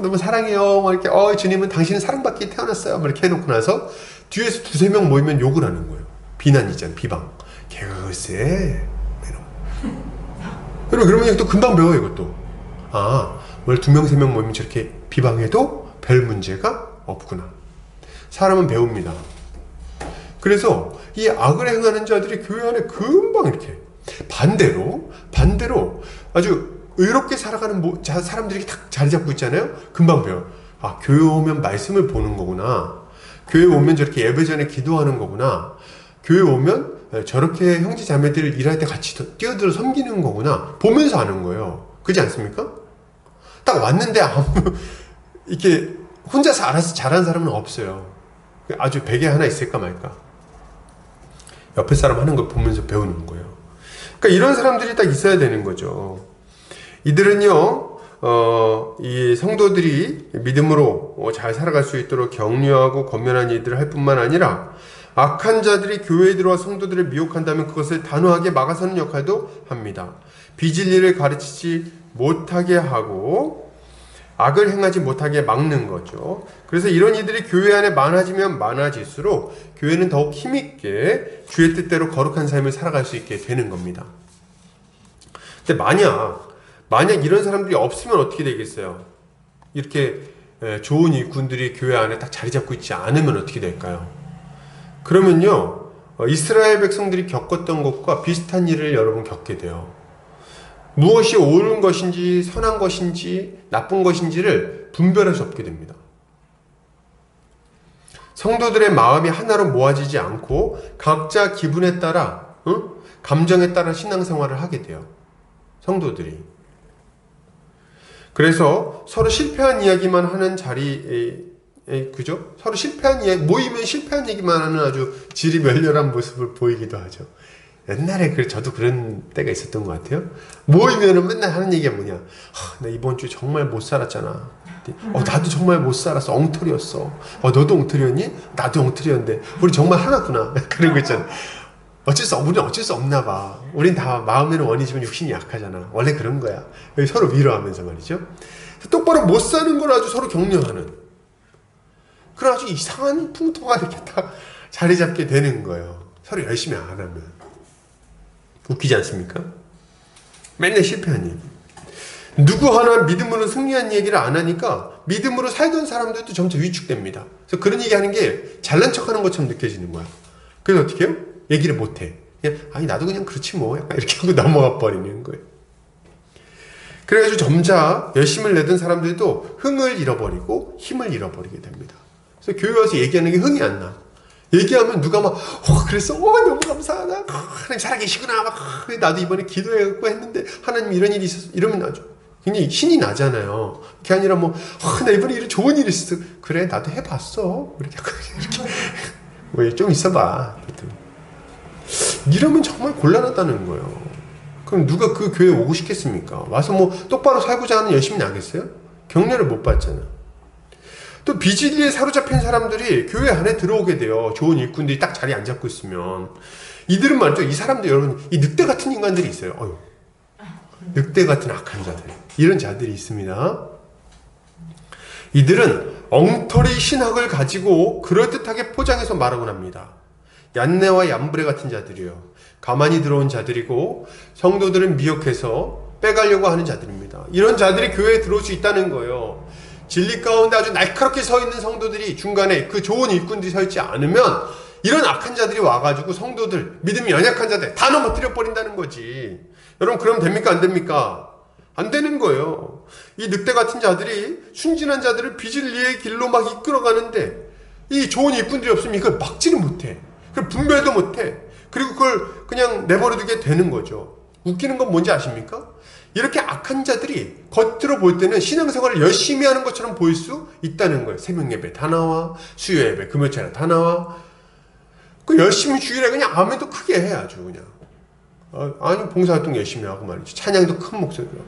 너무 사랑해요, 막 이렇게 주님은 당신은 사랑받기 태어났어요, 막 이렇게 해놓고 나서 뒤에서 두세 명 모이면 욕을 하는 거예요. 비난이잖아, 비방. 개그세. 그러면 또 금방 배워요, 이것도. 원래 2명, 3명 모이면 저렇게 비방해도 별 문제가 없구나. 사람은 배웁니다. 그래서 이 악을 행하는 자들이 교회 안에 금방 이렇게 반대로 아주 의롭게 살아가는 사람들이 딱 자리 잡고 있잖아요. 금방 배워. 교회 오면 말씀을 보는 거구나. 교회 오면 저렇게 예배 전에 기도하는 거구나. 교회 오면 저렇게 형제 자매들 일할 때 같이 뛰어들어 섬기는 거구나. 보면서 아는 거예요. 그렇지 않습니까? 딱 왔는데 이렇게 혼자서 알아서 잘하는 사람은 없어요. 아주 베개 하나 있을까 말까. 옆에 사람 하는 걸 보면서 배우는 거예요. 그러니까 이런 사람들이 딱 있어야 되는 거죠. 이들은요, 이 성도들이 믿음으로 잘 살아갈 수 있도록 격려하고 권면하는 일들을 할 뿐만 아니라 악한 자들이 교회에 들어와 성도들을 미혹한다면 그것을 단호하게 막아서는 역할도 합니다. 비진리를 가르치지 못하게 하고 악을 행하지 못하게 막는 거죠. 그래서 이런 이들이 교회 안에 많아지면 많아질수록 교회는 더욱 힘있게 주의 뜻대로 거룩한 삶을 살아갈 수 있게 되는 겁니다. 근데 만약 이런 사람들이 없으면 어떻게 되겠어요? 이렇게 좋은 일꾼들이 교회 안에 딱 자리 잡고 있지 않으면 어떻게 될까요? 그러면요, 이스라엘 백성들이 겪었던 것과 비슷한 일을 여러분 겪게 돼요. 무엇이 옳은 것인지 선한 것인지 나쁜 것인지를 분별할 수 없게 됩니다. 성도들의 마음이 하나로 모아지지 않고 각자 기분에 따라, 감정에 따라 신앙생활을 하게 돼요. 성도들이. 그래서 서로 실패한 이야기만 하는 그죠? 서로 실패한 이야기, 모이면 실패한 얘기만 하는 아주 질이 멸렬한 모습을 보이기도 하죠. 옛날에 저도 그런 때가 있었던 것 같아요. 모이면은 맨날 하는 얘기가 뭐냐. 나 이번 주에 정말 못 살았잖아. 나도 정말 못 살았어. 엉터리였어. 너도 엉터리였니? 나도 엉터리였는데 우리 정말 하나구나. 그런 거 있잖아. 우리는 어쩔 수 없나 봐. 우린 다 마음에는 원이지만 육신이 약하잖아. 원래 그런 거야. 서로 위로하면서 말이죠. 똑바로 못 사는 걸 아주 서로 격려하는 그런 아주 이상한 풍토가 이렇게 딱 자리 잡게 되는 거예요. 서로 열심히 안 하면. 웃기지 않습니까? 맨날 실패한 얘기. 누구 하나 믿음으로 승리한 얘기를 안 하니까 믿음으로 살던 사람들도 점점 위축됩니다. 그래서 그런 얘기 하는 게 잘난 척 하는 것처럼 느껴지는 거야. 그래서 어떻게 해요? 얘기를 못 해. 그냥 나도 그냥 그렇지 뭐. 약간 이렇게 하고 넘어가 버리는 거예요. 그래가지고 점차 열심을 내던 사람들도 흥을 잃어버리고 힘을 잃어버리게 됩니다. 그래서 교회 와서 얘기하는 게 흥이 안 나. 얘기하면 누가 막 그랬어, 너무 감사하다, 하나님 살아계시구나, 막 나도 이번에 기도해갖고 했는데 하나님 이런 일이 있었어, 이러면 아주 굉장히 신이 나잖아요. 그게 아니라 뭐 나 이번에 이런 좋은 일이 있었어, 그래 나도 해봤어, 이렇게 뭐 좀 있어봐, 이러면 정말 곤란하다는 거예요. 그럼 누가 그 교회에 오고 싶겠습니까? 와서 뭐 똑바로 살고자 하는 열심히 나겠어요? 격려를 못 받잖아. 또 비진리에 사로잡힌 사람들이 교회 안에 들어오게 돼요. 좋은 일꾼들이 딱 자리에 안 잡고 있으면. 이들은 말이죠, 이 사람들, 여러분, 이 늑대 같은 인간들이 있어요. 늑대 같은 악한 자들, 이런 자들이 있습니다. 이들은 엉터리 신학을 가지고 그럴듯하게 포장해서 말하곤 합니다. 얀네와 얀브레 같은 자들이요, 가만히 들어온 자들이고 성도들을 미혹해서 빼가려고 하는 자들입니다. 이런 자들이 교회에 들어올 수 있다는 거예요. 진리 가운데 아주 날카롭게 서 있는 성도들이 중간에 그 좋은 일꾼들이 서 있지 않으면 이런 악한 자들이 와가지고 성도들, 믿음이 연약한 자들 다 넘어뜨려 버린다는 거지. 여러분, 그럼 됩니까? 안 됩니까? 안 되는 거예요. 이 늑대 같은 자들이 순진한 자들을 비진리의 길로 막 이끌어가는데 이 좋은 일꾼들이 없으면 이걸 막지를 못해. 그걸 분별도 못해. 그리고 그걸 그냥 내버려두게 되는 거죠. 웃기는 건 뭔지 아십니까? 이렇게 악한 자들이 겉으로 볼 때는 신앙생활을 열심히 하는 것처럼 보일 수 있다는 거예요. 새벽 예배 다 나와, 수요 예배, 금요일에 다 나와. 그 열심히 주일에 그냥 아멘도 크게 해, 아주 그냥. 아니, 봉사활동 열심히 하고 말이지. 찬양도 큰 목소리로.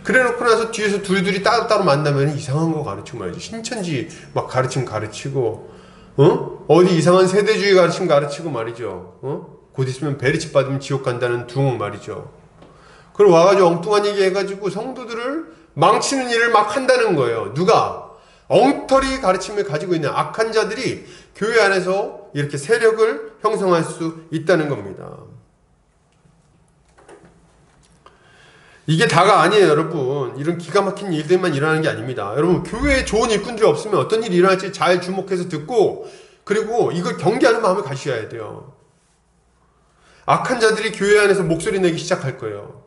그래 놓고 나서 뒤에서 둘둘이 따로따로 만나면 이상한 거 가르치고 말이지. 신천지 막 가르치고, 어디 이상한 세대주의 가르치고 말이죠. 곧 있으면 베리칩 받으면 지옥 간다는 둥 말이죠. 그리고 와가지고 엉뚱한 얘기 해가지고 성도들을 망치는 일을 막 한다는 거예요. 누가? 엉터리 가르침을 가지고 있는 악한 자들이 교회 안에서 이렇게 세력을 형성할 수 있다는 겁니다. 이게 다가 아니에요, 여러분. 이런 기가 막힌 일들만 일어나는 게 아닙니다. 여러분, 교회에 좋은 일꾼들이 없으면 어떤 일이 일어날지 잘 주목해서 듣고, 그리고 이걸 경계하는 마음을 가셔야 돼요. 악한 자들이 교회 안에서 목소리 내기 시작할 거예요.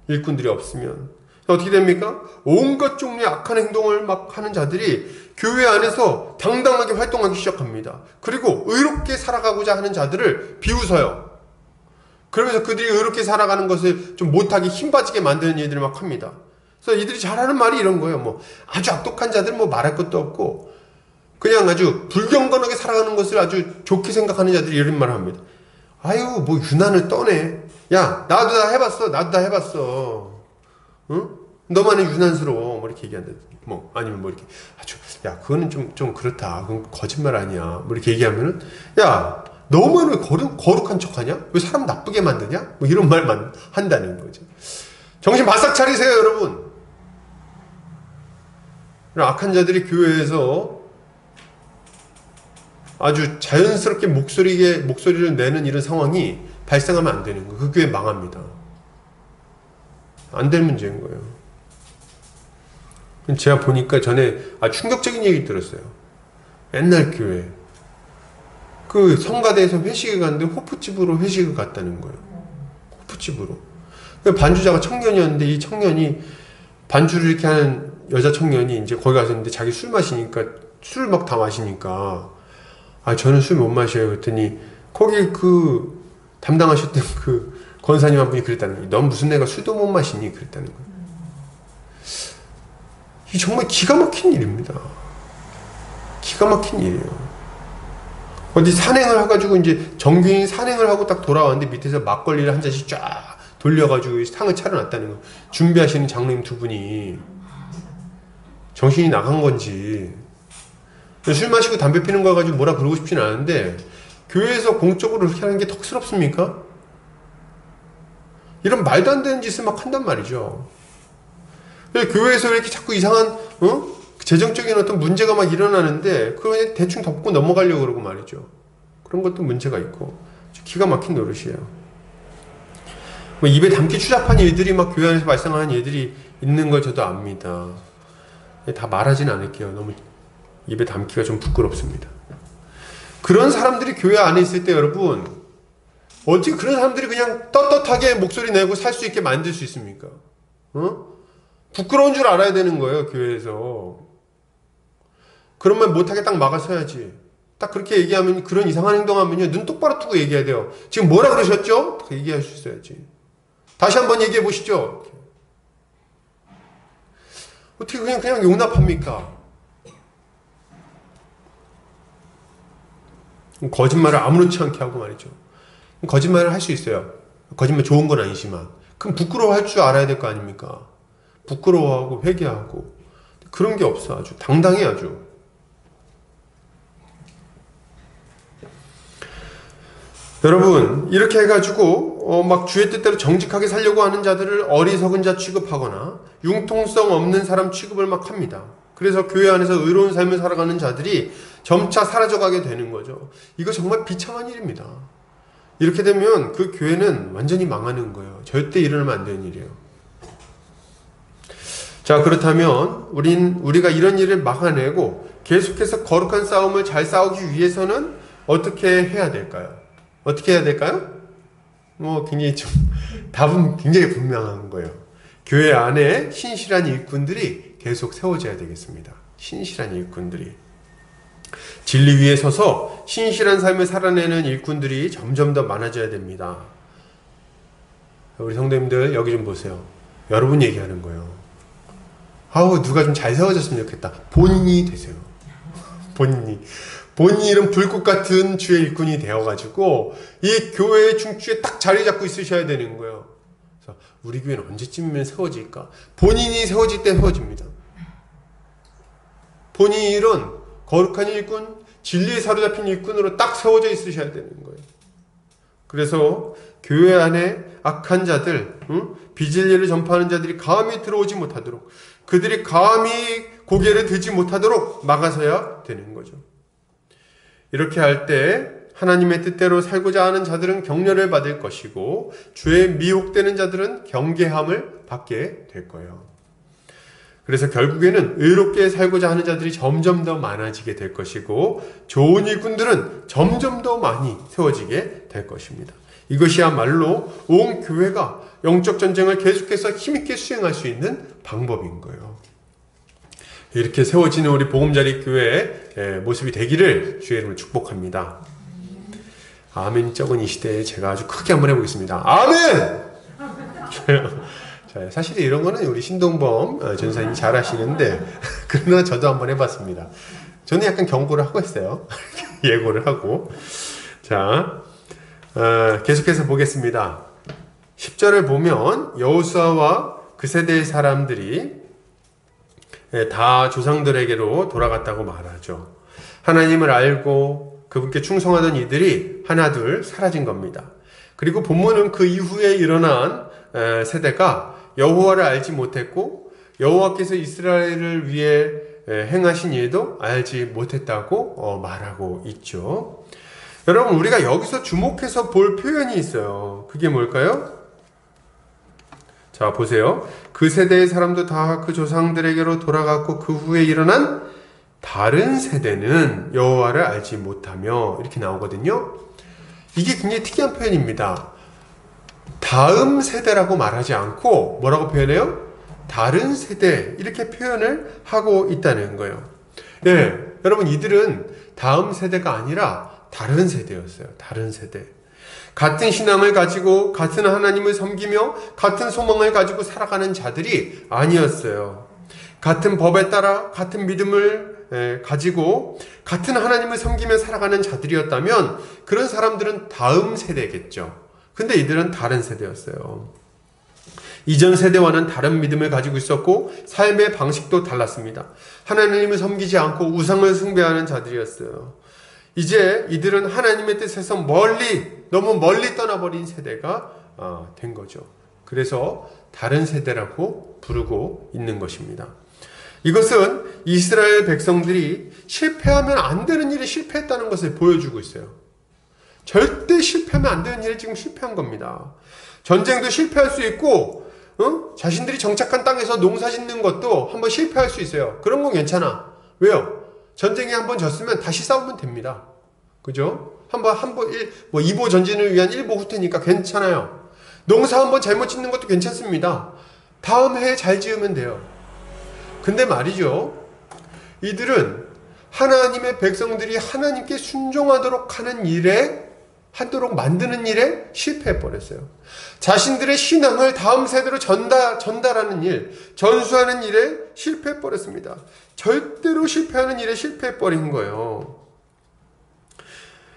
일꾼들이 없으면. 어떻게 됩니까? 온갖 종류의 악한 행동을 막 하는 자들이 교회 안에서 당당하게 활동하기 시작합니다. 그리고 의롭게 살아가고자 하는 자들을 비웃어요. 그러면서 그들이 의롭게 살아가는 것을 좀 못하게 힘 빠지게 만드는 일들을 막 합니다. 그래서 이들이 잘하는 말이 이런 거예요. 뭐 아주 악독한 자들 뭐 말할 것도 없고 그냥 아주 불경건하게 살아가는 것을 아주 좋게 생각하는 자들이 이런 말을 합니다. 아유, 뭐 유난을 떠네. 야, 나도 다 해봤어. 응? 너만은 유난스러워. 뭐 이렇게 얘기한다. 뭐 아니면 뭐 이렇게 아주, 야, 그거는 좀 그렇다. 그건 거짓말 아니야. 뭐 이렇게 얘기하면은, 야, 너만 왜 거룩한 척하냐? 왜 사람 나쁘게 만드냐? 뭐 이런 말만 한다는 거죠. 정신 바싹 차리세요, 여러분. 악한 자들이 교회에서 아주 자연스럽게 목소리를 내는 이런 상황이 발생하면 안 되는 거예요. 그 교회 망합니다. 안 될 문제인 거예요. 제가 보니까 전에 충격적인 얘기 들었어요. 옛날 교회. 그 성가대에서 회식을 갔는데 호프집으로 회식을 갔다는 거예요. 호프집으로. 반주자가 청년이었는데 이 청년이 반주를 이렇게 하는 여자 청년이 이제 거기 가서 있는데 자기 술 마시니까 술 막 다 마시니까 저는 술 못 마셔요. 그랬더니 거기 그 담당하셨던 그 권사님 한 분이 그랬다는 거예요. 넌 무슨 내가 술도 못 마시니? 그랬다는 거예요. 이 정말 기가 막힌 일입니다. 기가 막힌 일이에요. 어디 산행을 해가지고 이제 정규인 산행을 하고 딱 돌아왔는데 밑에서 막걸리를 한 잔씩 쫙 돌려가지고 상을 차려놨다는 거예요. 준비하시는 장로님 두 분이 정신이 나간 건지. 술 마시고 담배 피는 거 가지고 뭐라 그러고 싶진 않은데 교회에서 공적으로 그렇게 하는 게 턱스럽습니까? 이런 말도 안 되는 짓을 막 한단 말이죠. 교회에서 이렇게 자꾸 이상한 재정적인 어떤 문제가 막 일어나는데 그걸 대충 덮고 넘어가려고 그러고 말이죠. 그런 것도 문제가 있고 기가 막힌 노릇이에요. 뭐 입에 담기 추잡한 일들이 막 교회 안에서 발생하는 일들이 있는 걸 저도 압니다. 다 말하진 않을게요. 너무 입에 담기가 좀 부끄럽습니다. 그런 사람들이 교회 안에 있을 때 여러분 어떻게 그런 사람들이 그냥 떳떳하게 목소리 내고 살 수 있게 만들 수 있습니까? 부끄러운 줄 알아야 되는 거예요, 교회에서. 그러면 못하게 딱 막아서야지. 딱 그렇게 얘기하면, 그런 이상한 행동하면요, 눈 똑바로 뜨고 얘기해야 돼요. 지금 뭐라 그러셨죠? 딱 얘기할 수 있어야지. 다시 한번 얘기해 보시죠. 어떻게 그냥 용납합니까? 거짓말을 아무렇지 않게 하고 말이죠. 거짓말을 할 수 있어요. 거짓말 좋은 건 아니지만. 그럼 부끄러워할 줄 알아야 될 거 아닙니까? 부끄러워하고 회개하고. 그런 게 없어. 아주 당당해 아주. 여러분, 이렇게 해가지고 막 주의 뜻대로 정직하게 살려고 하는 자들을 어리석은 자 취급하거나 융통성 없는 사람 취급을 막 합니다. 그래서 교회 안에서 의로운 삶을 살아가는 자들이 점차 사라져가게 되는 거죠. 이거 정말 비참한 일입니다. 이렇게 되면 그 교회는 완전히 망하는 거예요. 절대 일어나면 안 되는 일이에요. 자, 그렇다면 우리가 이런 일을 막아내고 계속해서 거룩한 싸움을 잘 싸우기 위해서는 어떻게 해야 될까요? 어떻게 해야 될까요? 굉장히 답은 굉장히 분명한 거예요. 교회 안에 신실한 일꾼들이 계속 세워져야 되겠습니다. 신실한 일꾼들이. 진리 위에 서서 신실한 삶을 살아내는 일꾼들이 점점 더 많아져야 됩니다. 우리 성도님들 여기 좀 보세요. 여러분 얘기하는 거예요. 누가 좀 잘 세워졌으면 좋겠다. 본인이 되세요. 본인이 이런 불꽃 같은 주의 일꾼이 되어가지고 이 교회의 중추에 딱 자리 잡고 있으셔야 되는 거예요. 그래서 우리 교회는 언제쯤이면 세워질까? 본인이 세워질 때 세워집니다. 본인이 이런 거룩한 일꾼, 진리에 사로잡힌 일꾼으로 딱 세워져 있으셔야 되는 거예요. 그래서 교회 안에 악한 자들, 비진리를 전파하는 자들이 감히 들어오지 못하도록, 그들이 감히 고개를 들지 못하도록 막아서야 되는 거죠. 이렇게 할 때 하나님의 뜻대로 살고자 하는 자들은 격려를 받을 것이고 죄에 미혹되는 자들은 경계함을 받게 될 거예요. 그래서 결국에는 의롭게 살고자 하는 자들이 점점 더 많아지게 될 것이고 좋은 일꾼들은 점점 더 많이 세워지게 될 것입니다. 이것이야말로 온 교회가 영적 전쟁을 계속해서 힘있게 수행할 수 있는 방법인 거예요. 이렇게 세워지는 우리 보금자리 교회의 모습이 되기를 주의 이름으로 축복합니다. 아멘 적은 이 시대에 제가 아주 크게 한번 해보겠습니다. 아멘! 자, 사실 이런 거는 우리 신동범 전사님이 잘 하시는데 그러나 저도 한번 해봤습니다. 저는 약간 경고를 하고 했어요. 예고를 하고. 자, 계속해서 보겠습니다. 10절을 보면 여호수아와 그 세대의 사람들이 다 조상들에게로 돌아갔다고 말하죠. 하나님을 알고 그분께 충성하던 이들이 하나둘 사라진 겁니다. 그리고 본문은 그 이후에 일어난 세대가 여호와를 알지 못했고 여호와께서 이스라엘을 위해 행하신 일도 알지 못했다고 말하고 있죠. 여러분, 우리가 여기서 주목해서 볼 표현이 있어요. 그게 뭘까요? 자, 보세요. 그 세대의 사람도 다 그 조상들에게로 돌아갔고 그 후에 일어난 다른 세대는 여호와를 알지 못하며 이렇게 나오거든요. 이게 굉장히 특이한 표현입니다. 다음 세대라고 말하지 않고 뭐라고 표현해요? 다른 세대 이렇게 표현을 하고 있다는 거예요. 네, 여러분 이들은 다음 세대가 아니라 다른 세대였어요. 다른 세대. 같은 신앙을 가지고 같은 하나님을 섬기며 같은 소망을 가지고 살아가는 자들이 아니었어요. 같은 법에 따라 같은 믿음을 가지고 같은 하나님을 섬기며 살아가는 자들이었다면 그런 사람들은 다음 세대겠죠. 근데 이들은 다른 세대였어요. 이전 세대와는 다른 믿음을 가지고 있었고 삶의 방식도 달랐습니다. 하나님을 섬기지 않고 우상을 숭배하는 자들이었어요. 이제 이들은 하나님의 뜻에서 너무 멀리 떠나버린 세대가 된 거죠. 그래서 다른 세대라고 부르고 있는 것입니다. 이것은 이스라엘 백성들이 실패하면 안 되는 일에 실패했다는 것을 보여주고 있어요. 절대 실패하면 안 되는 일에 지금 실패한 겁니다. 전쟁도 실패할 수 있고 자신들이 정착한 땅에서 농사 짓는 것도 한번 실패할 수 있어요. 그런 건 괜찮아. 왜요? 전쟁에 한번 졌으면 다시 싸우면 됩니다. 그죠? 이보 전진을 위한 일보 후퇴니까 괜찮아요. 농사 한번 잘못 짓는 것도 괜찮습니다. 다음 해에 잘 지으면 돼요. 근데 말이죠, 이들은 하나님의 백성들이 하나님께 순종하도록 하는 일에, 하도록 만드는 일에 실패해버렸어요. 자신들의 신앙을 다음 세대로 전달하는 일, 전수하는 일에 실패해버렸습니다. 절대로 실패하는 일에 실패해버린 거예요.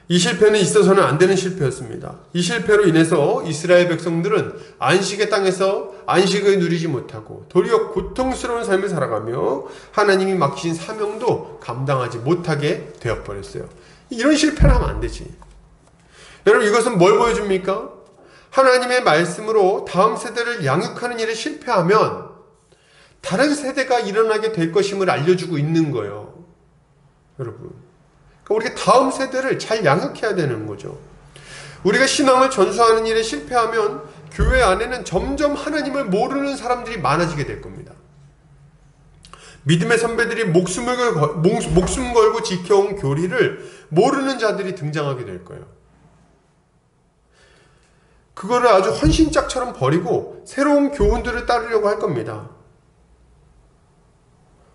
이 실패는 있어서는 안 되는 실패였습니다. 이 실패로 인해서 이스라엘 백성들은 안식의 땅에서 안식을 누리지 못하고 도리어 고통스러운 삶을 살아가며 하나님이 맡기신 사명도 감당하지 못하게 되어버렸어요. 이런 실패를 하면 안 되지. 여러분, 이것은 뭘 보여줍니까? 하나님의 말씀으로 다음 세대를 양육하는 일에 실패하면 다른 세대가 일어나게 될 것임을 알려주고 있는 거예요. 여러분, 우리가 다음 세대를 잘 양육해야 되는 거죠. 우리가 신앙을 전수하는 일에 실패하면 교회 안에는 점점 하나님을 모르는 사람들이 많아지게 될 겁니다. 믿음의 선배들이 목숨 걸고 지켜온 교리를 모르는 자들이 등장하게 될 거예요. 그거를 아주 헌신짝처럼 버리고 새로운 교훈들을 따르려고 할 겁니다.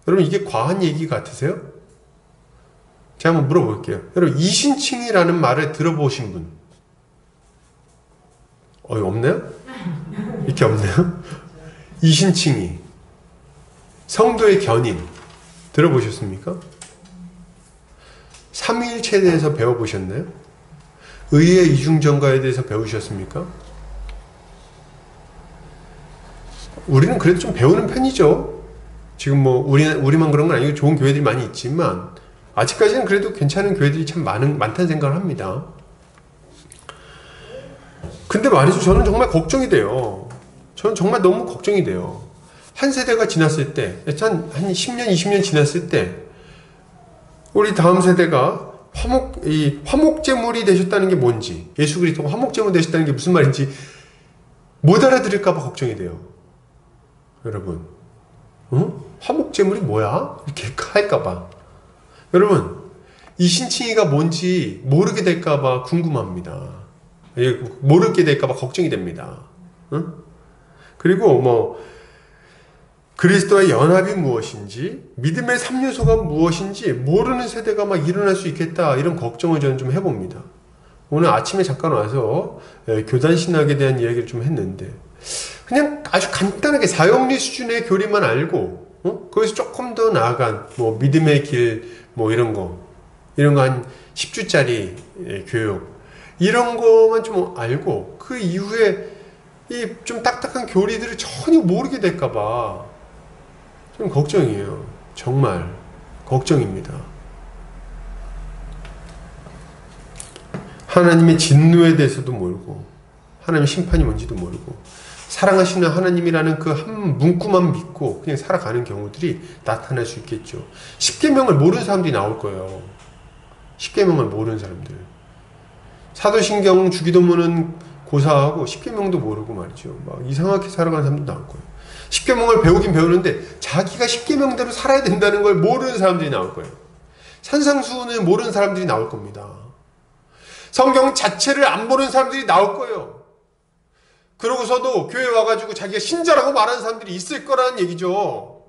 여러분, 이게 과한 얘기 같으세요? 제가 한번 물어볼게요. 여러분, 이신칭이라는 말을 들어보신 분? 없나요? 이렇게 없나요? 이신칭이. 성도의 견인. 들어보셨습니까? 삼위일체에 대해서 배워보셨나요? 의의 이중전가에 대해서 배우셨습니까? 우리는 그래도 좀 배우는 편이죠. 지금 뭐 우리만 그런 건 아니고 좋은 교회들이 많이 있지만 아직까지는 그래도 괜찮은 교회들이 참 많다는 생각을 합니다. 근데 말이죠, 저는 정말 걱정이 돼요. 저는 정말 너무 걱정이 돼요. 한 세대가 지났을 때, 한 10년, 20년 지났을 때 우리 다음 세대가 화목제물이 되셨다는 게 뭔지, 예수 그리스도가 화목제물 되셨다는 게 무슨 말인지 못 알아들을까 봐 걱정이 돼요. 여러분, 화목제물이 뭐야? 이렇게 할까 봐. 여러분, 이 신칭이가 뭔지 모르게 될까봐 궁금합니다. 모르게 될까봐 걱정이 됩니다. 그리고 그리스도와의 연합이 무엇인지, 믿음의 3요소가 무엇인지 모르는 세대가 막 일어날 수 있겠다, 이런 걱정을 저는 좀 해봅니다. 오늘 아침에 잠깐 와서 교단신학에 대한 이야기를 좀 했는데, 그냥 아주 간단하게 사형리 수준의 교리만 알고, 거기서 조금 더 나아간 믿음의 길 이런 거 한 10주짜리 교육, 이런 거만 좀 알고 그 이후에 이 좀 딱딱한 교리들을 전혀 모르게 될까봐 좀 걱정이에요. 정말 걱정입니다. 하나님의 진노에 대해서도 모르고 하나님의 심판이 뭔지도 모르고 사랑하시는 하나님이라는 그 한 문구만 믿고 그냥 살아가는 경우들이 나타날 수 있겠죠. 십계명을 모르는 사람들이 나올 거예요. 십계명을 모르는 사람들. 사도신경 주기도문은 고사하고 십계명도 모르고 말이죠. 막 이상하게 살아가는 사람도 나올 거예요. 십계명을 배우긴 배우는데 자기가 십계명대로 살아야 된다는 걸 모르는 사람들이 나올 거예요. 산상수훈을 모르는 사람들이 나올 겁니다. 성경 자체를 안 보는 사람들이 나올 거예요. 그러고서도 교회 와가지고 자기가 신자라고 말하는 사람들이 있을 거라는 얘기죠.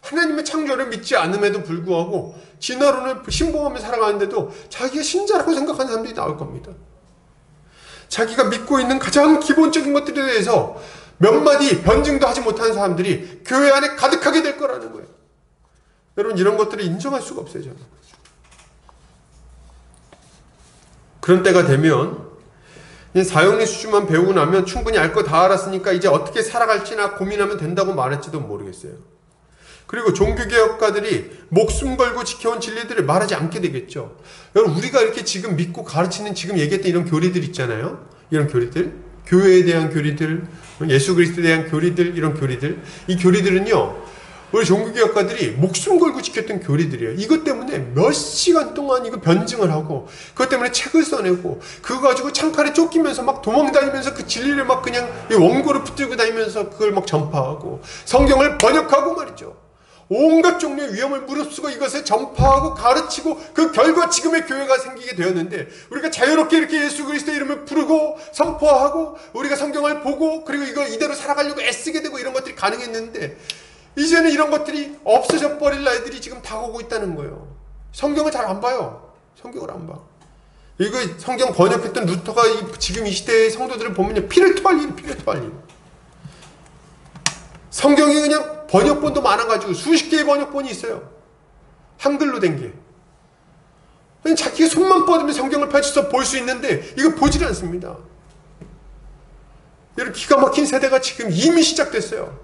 하나님의 창조를 믿지 않음에도 불구하고 진화론을 신봉하며 살아가는데도 자기가 신자라고 생각하는 사람들이 나올 겁니다. 자기가 믿고 있는 가장 기본적인 것들에 대해서 몇 마디 변증도 하지 못하는 사람들이 교회 안에 가득하게 될 거라는 거예요. 여러분, 이런 것들을 인정할 수가 없어요, 저는. 그런 때가 되면 사형리 수준만 배우고 나면 충분히 알 거 다 알았으니까 이제 어떻게 살아갈지나 고민하면 된다고 말할지도 모르겠어요. 그리고 종교개혁가들이 목숨 걸고 지켜온 진리들을 말하지 않게 되겠죠. 여러분, 우리가 이렇게 지금 믿고 가르치는 지금 얘기했던 이런 교리들 있잖아요. 이런 교리들, 교회에 대한 교리들, 예수 그리스도에 대한 교리들, 이런 교리들, 이 교리들은요, 우리 종교개혁가들이 목숨 걸고 지켰던 교리들이에요. 이것 때문에 몇 시간 동안 이거 변증을 하고, 그것 때문에 책을 써내고, 그거 가지고 창칼에 쫓기면서 막 도망다니면서 그 진리를 막 그냥 원고를 붙들고 다니면서 그걸 막 전파하고, 성경을 번역하고 말이죠. 온갖 종류의 위험을 무릅쓰고 이것을 전파하고 가르치고 그 결과 지금의 교회가 생기게 되었는데, 우리가 자유롭게 이렇게 예수 그리스도의 이름을 부르고 선포하고 우리가 성경을 보고 그리고 이걸 이대로 살아가려고 애쓰게 되고 이런 것들이 가능했는데, 이제는 이런 것들이 없어져 버릴 날들이 지금 다가오고 있다는 거예요. 성경을 잘 안 봐요. 성경을 안 봐. 이거 성경 번역했던 루터가 지금 이 시대의 성도들을 보면요, 피를 토할 일, 피를 토할 일. 성경이 그냥 번역본도 많아가지고 수십 개의 번역본이 있어요. 한글로 된 게. 그냥 자기가 손만 뻗으면 성경을 펼쳐서 볼 수 있는데 이거 보질 않습니다. 이런 기가 막힌 세대가 지금 이미 시작됐어요.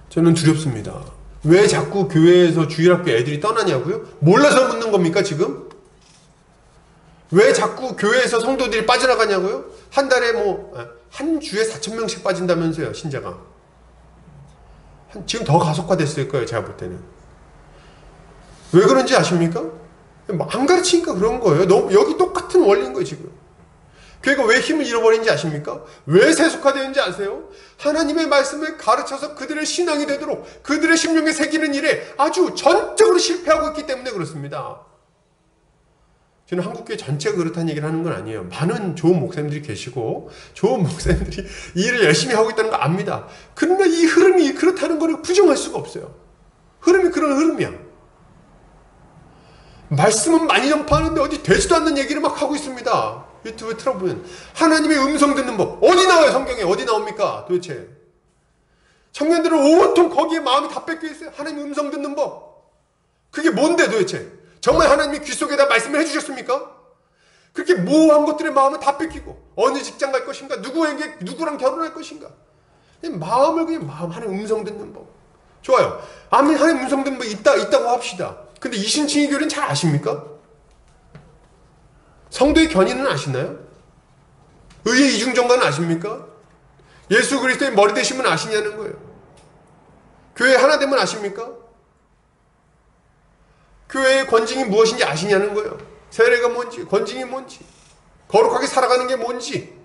저는 두렵습니다. 왜 자꾸 교회에서 주일학교 애들이 떠나냐고요? 몰라서 묻는 겁니까 지금? 왜 자꾸 교회에서 성도들이 빠져나가냐고요? 한 달에 한 주에 4,000명씩 빠진다면서요, 신자가. 지금 더 가속화됐을 거예요, 제가 볼 때는. 왜 그런지 아십니까? 안 가르치니까 그런 거예요. 여기 똑같은 원리인 거예요, 지금. 교회가 왜 힘을 잃어버린지 아십니까? 왜 세속화되는지 아세요? 하나님의 말씀을 가르쳐서 그들의 신앙이 되도록 그들의 심령에 새기는 일에 아주 전적으로 실패하고 있기 때문에 그렇습니다. 저는 한국교회 전체가 그렇다는 얘기를 하는 건 아니에요. 많은 좋은 목사님들이 계시고 좋은 목사님들이 이 일을 열심히 하고 있다는 거 압니다. 그러나 이 흐름이 그렇다는 걸 부정할 수가 없어요. 흐름이 그런 흐름이야. 말씀은 많이 전파하는데 어디 되지도 않는 얘기를 막 하고 있습니다. 유튜브에 틀어보면 하나님의 음성 듣는 법 어디 나와요? 성경에 어디 나옵니까? 도대체 청년들은 온통 거기에 마음이 다 뺏겨 있어요. 하나님의 음성 듣는 법 그게 뭔데 도대체? 정말 하나님이 귀 속에다 말씀을 해주셨습니까? 그렇게 모호한 것들의 마음을 다 뺏기고 어느 직장 갈 것인가, 누구랑 결혼할 것인가, 마음을 그냥 하나님 음성 듣는 법. 좋아요. 아멘. 하나님 음성 듣는 법 있다고 합시다. 근데 이신칭의 교리는 잘 아십니까? 성도의 견인은 아시나요? 의의 이중정관은 아십니까? 예수 그리스도의 머리 되심은 아시냐는 거예요. 교회 하나 되면 아십니까? 교회의 권징이 무엇인지 아시냐는 거예요. 세례가 뭔지, 권징이 뭔지, 거룩하게 살아가는 게 뭔지.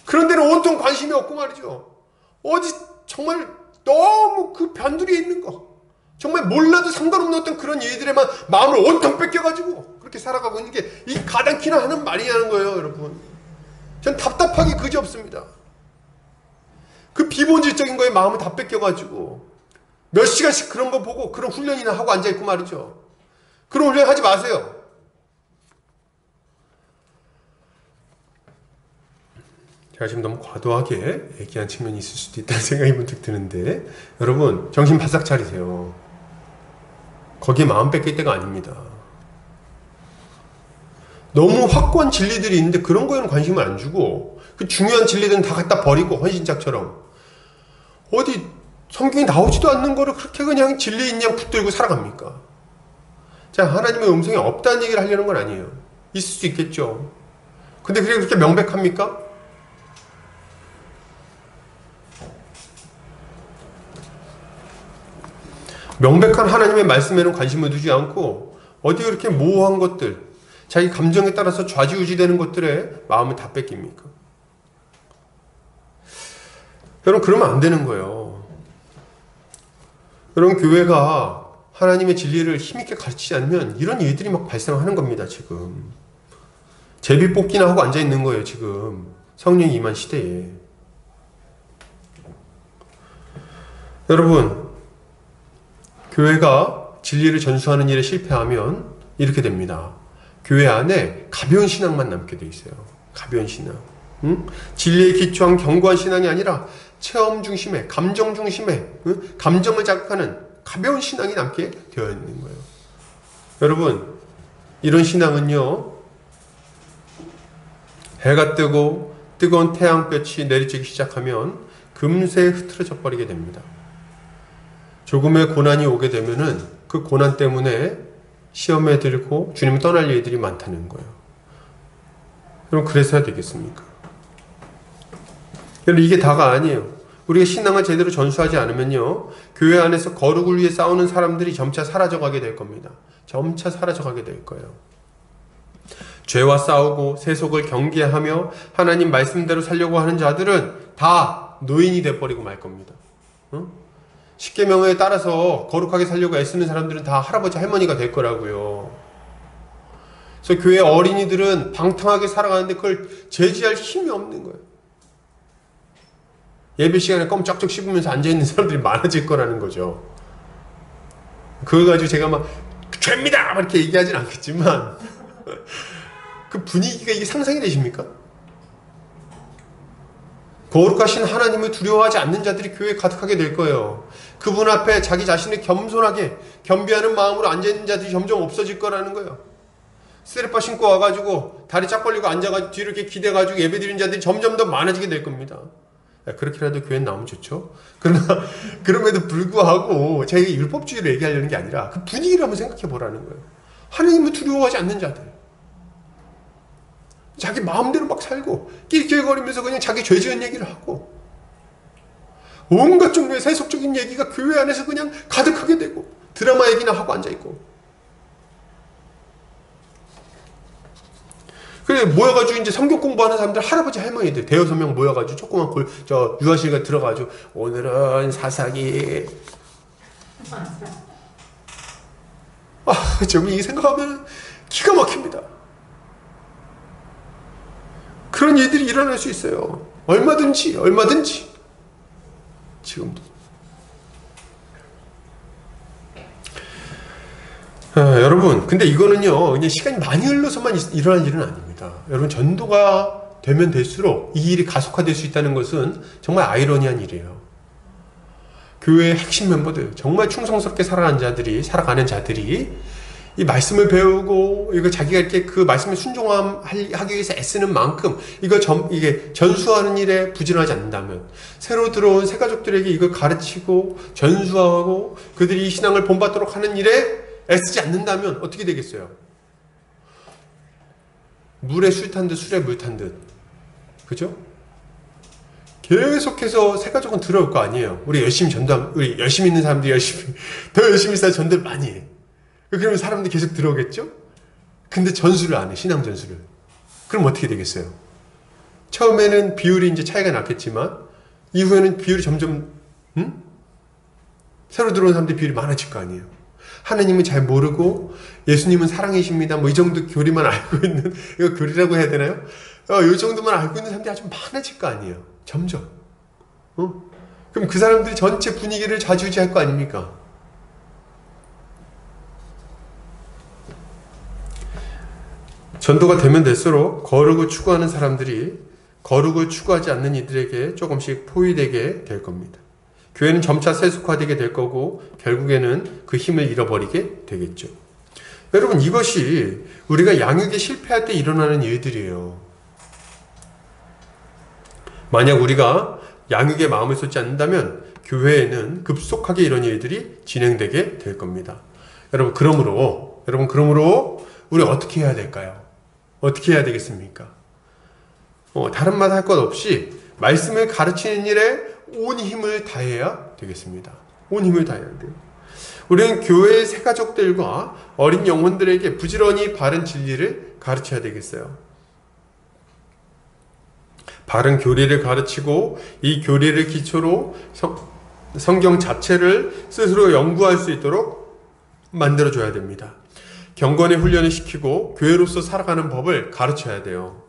그런 데는 온통 관심이 없고 말이죠. 어디 정말 너무 그 변두리에 있는 거, 정말 몰라도 상관없는 어떤 그런 일들에만 마음을 온통 뺏겨가지고 그렇게 살아가고 있는 게 이 가당키나 하는 말이냐는 거예요, 여러분. 전 답답하기 그지없습니다. 그 비본질적인 거에 마음을 다 뺏겨가지고 몇 시간씩 그런 거 보고 그런 훈련이나 하고 앉아있고 말이죠. 그런 훈련 하지 마세요. 제가 지금 너무 과도하게 얘기한 측면이 있을 수도 있다는 생각이 문득 드는데, 여러분 정신 바싹 차리세요. 거기에 마음 뺏길 때가 아닙니다. 너무 확고한 진리들이 있는데 그런 거에는 관심을 안 주고 그 중요한 진리들은 다 갖다 버리고 헌신짝처럼 어디 성경이 나오지도 않는 거를 그렇게 그냥 진리인 양 붙들고 살아갑니까? 자, 하나님의 음성이 없다는 얘기를 하려는 건 아니에요. 있을 수 있겠죠. 근데 그게 그렇게 명백합니까? 명백한 하나님의 말씀에는 관심을 두지 않고 어디 그렇게 모호한 것들, 자기 감정에 따라서 좌지우지되는 것들에 마음을 다 뺏깁니까? 여러분, 그러면 안 되는 거예요. 여러분, 교회가 하나님의 진리를 힘있게 가르치지 않으면 이런 일들이 막 발생하는 겁니다. 지금 제비 뽑기나 하고 앉아있는 거예요. 지금 성령이 임한 시대에. 여러분, 교회가 진리를 전수하는 일에 실패하면 이렇게 됩니다. 교회 안에 가벼운 신앙만 남게 돼 있어요. 가벼운 신앙. 진리에 기초한 견고한 신앙이 아니라 체험 중심의, 감정 중심의, 감정을 자극하는 가벼운 신앙이 남게 되어 있는 거예요. 여러분, 이런 신앙은요, 해가 뜨고 뜨거운 태양볕이 내리쬐기 시작하면 금세 흐트러져 버리게 됩니다. 조금의 고난이 오게 되면은 그 고난 때문에 시험에 들고 주님을 떠날 일들이 많다는 거예요. 그럼 그래서 해야 되겠습니까? 여러분, 이게 다가 아니에요. 우리가 신앙을 제대로 전수하지 않으면요, 교회 안에서 거룩을 위해 싸우는 사람들이 점차 사라져가게 될 겁니다. 점차 사라져가게 될 거예요. 죄와 싸우고 세속을 경계하며 하나님 말씀대로 살려고 하는 자들은 다 노인이 돼버리고 말 겁니다. 십계명에 따라서 거룩하게 살려고 애쓰는 사람들은 다 할아버지 할머니가 될 거라고요. 그래서 교회 어린이들은 방탕하게 살아가는데 그걸 제지할 힘이 없는 거예요. 예배 시간에 껌쩍쩍 씹으면서 앉아있는 사람들이 많아질 거라는 거죠. 그걸 가지고 제가 막 죄입니다! 이렇게 얘기하진 않겠지만 그 분위기가 이게 상상이 되십니까? 거룩하신 하나님을 두려워하지 않는 자들이 교회에 가득하게 될 거예요. 그분 앞에 자기 자신을 겸손하게 겸비하는 마음으로 앉아있는 자들이 점점 없어질 거라는 거예요. 쓰레빠 신고 와가지고 다리 쫙 벌리고 앉아가지고 뒤로 이렇게 기대가지고 예배드리는 자들이 점점 더 많아지게 될 겁니다. 그렇게라도 교회는 나오면 좋죠. 그러나 그럼에도 불구하고 제가 율법주의를 얘기하려는 게 아니라 그 분위기를 한번 생각해 보라는 거예요. 하나님을 두려워하지 않는 자들, 자기 마음대로 막 살고 낄낄거리면서 그냥 자기 죄 지은 얘기를 하고 온갖 종류의 세속적인 얘기가 교회 안에서 그냥 가득하게 되고 드라마 얘기나 하고 앉아있고, 그래 모여가지고 이제 성경 공부하는 사람들 할아버지 할머니들 대여섯 명 모여가지고 조그만 유아실에 들어가지고 오늘은 사사기 좀 이 생각하면 기가 막힙니다. 그런 일들이 일어날 수 있어요. 얼마든지 지금도. 여러분, 근데 이거는요 그냥 시간이 많이 흘러서만 일어날 일은 아닙니다. 여러분, 전도가 되면 될수록 이 일이 가속화될 수 있다는 것은 정말 아이러니한 일이에요. 교회의 핵심 멤버들, 정말 충성스럽게 살아가는 자들이 이 말씀을 배우고 이거 자기가 이렇게 그 말씀에 순종하기 위해서 애쓰는 만큼 이게 전수하는 일에 부진하지 않는다면, 새로 들어온 새 가족들에게 이걸 가르치고 전수하고 그들이 이 신앙을 본받도록 하는 일에 애쓰지 않는다면 어떻게 되겠어요? 물에 술 탄 듯 술에 물 탄 듯, 그죠? 계속해서 새 가족은 들어올 거 아니에요. 우리 열심히 있는 사람들이 더 열심히 살아 전도를 많이 해. 그러면 사람들이 계속 들어오겠죠? 근데 전수를 안 해, 신앙 전수를. 그럼 어떻게 되겠어요? 처음에는 비율이 이제 차이가 났겠지만 이후에는 비율이 점점 새로 들어온 사람들이 비율이 많아질 거 아니에요. 하나님은 잘 모르고 예수님은 사랑이십니다 뭐 이 정도 교리만 알고 있는, 이거 교리라고 해야 되나요? 이 정도만 알고 있는 사람들이 아주 많아질 거 아니에요. 점점. 그럼 그 사람들이 전체 분위기를 좌지우지할 거 아닙니까? 전도가 되면 될수록 거룩을 추구하는 사람들이 거룩을 추구하지 않는 이들에게 조금씩 포위되게 될 겁니다. 교회는 점차 세속화되게 될 거고 결국에는 그 힘을 잃어버리게 되겠죠. 여러분, 이것이 우리가 양육에 실패할 때 일어나는 일들이에요. 만약 우리가 양육에 마음을 쏟지 않는다면 교회에는 급속하게 이런 일들이 진행되게 될 겁니다. 여러분, 그러므로 우리 어떻게 해야 될까요? 어떻게 해야 되겠습니까? 다른 말 할 것 없이 말씀을 가르치는 일에 온 힘을 다해야 되겠습니다. 온 힘을 다해야 돼요. 우리는 교회의 새 가족들과 어린 영혼들에게 부지런히 바른 진리를 가르쳐야 되겠어요. 바른 교리를 가르치고 이 교리를 기초로 성경 자체를 스스로 연구할 수 있도록 만들어줘야 됩니다. 경건의 훈련을 시키고 교회로서 살아가는 법을 가르쳐야 돼요.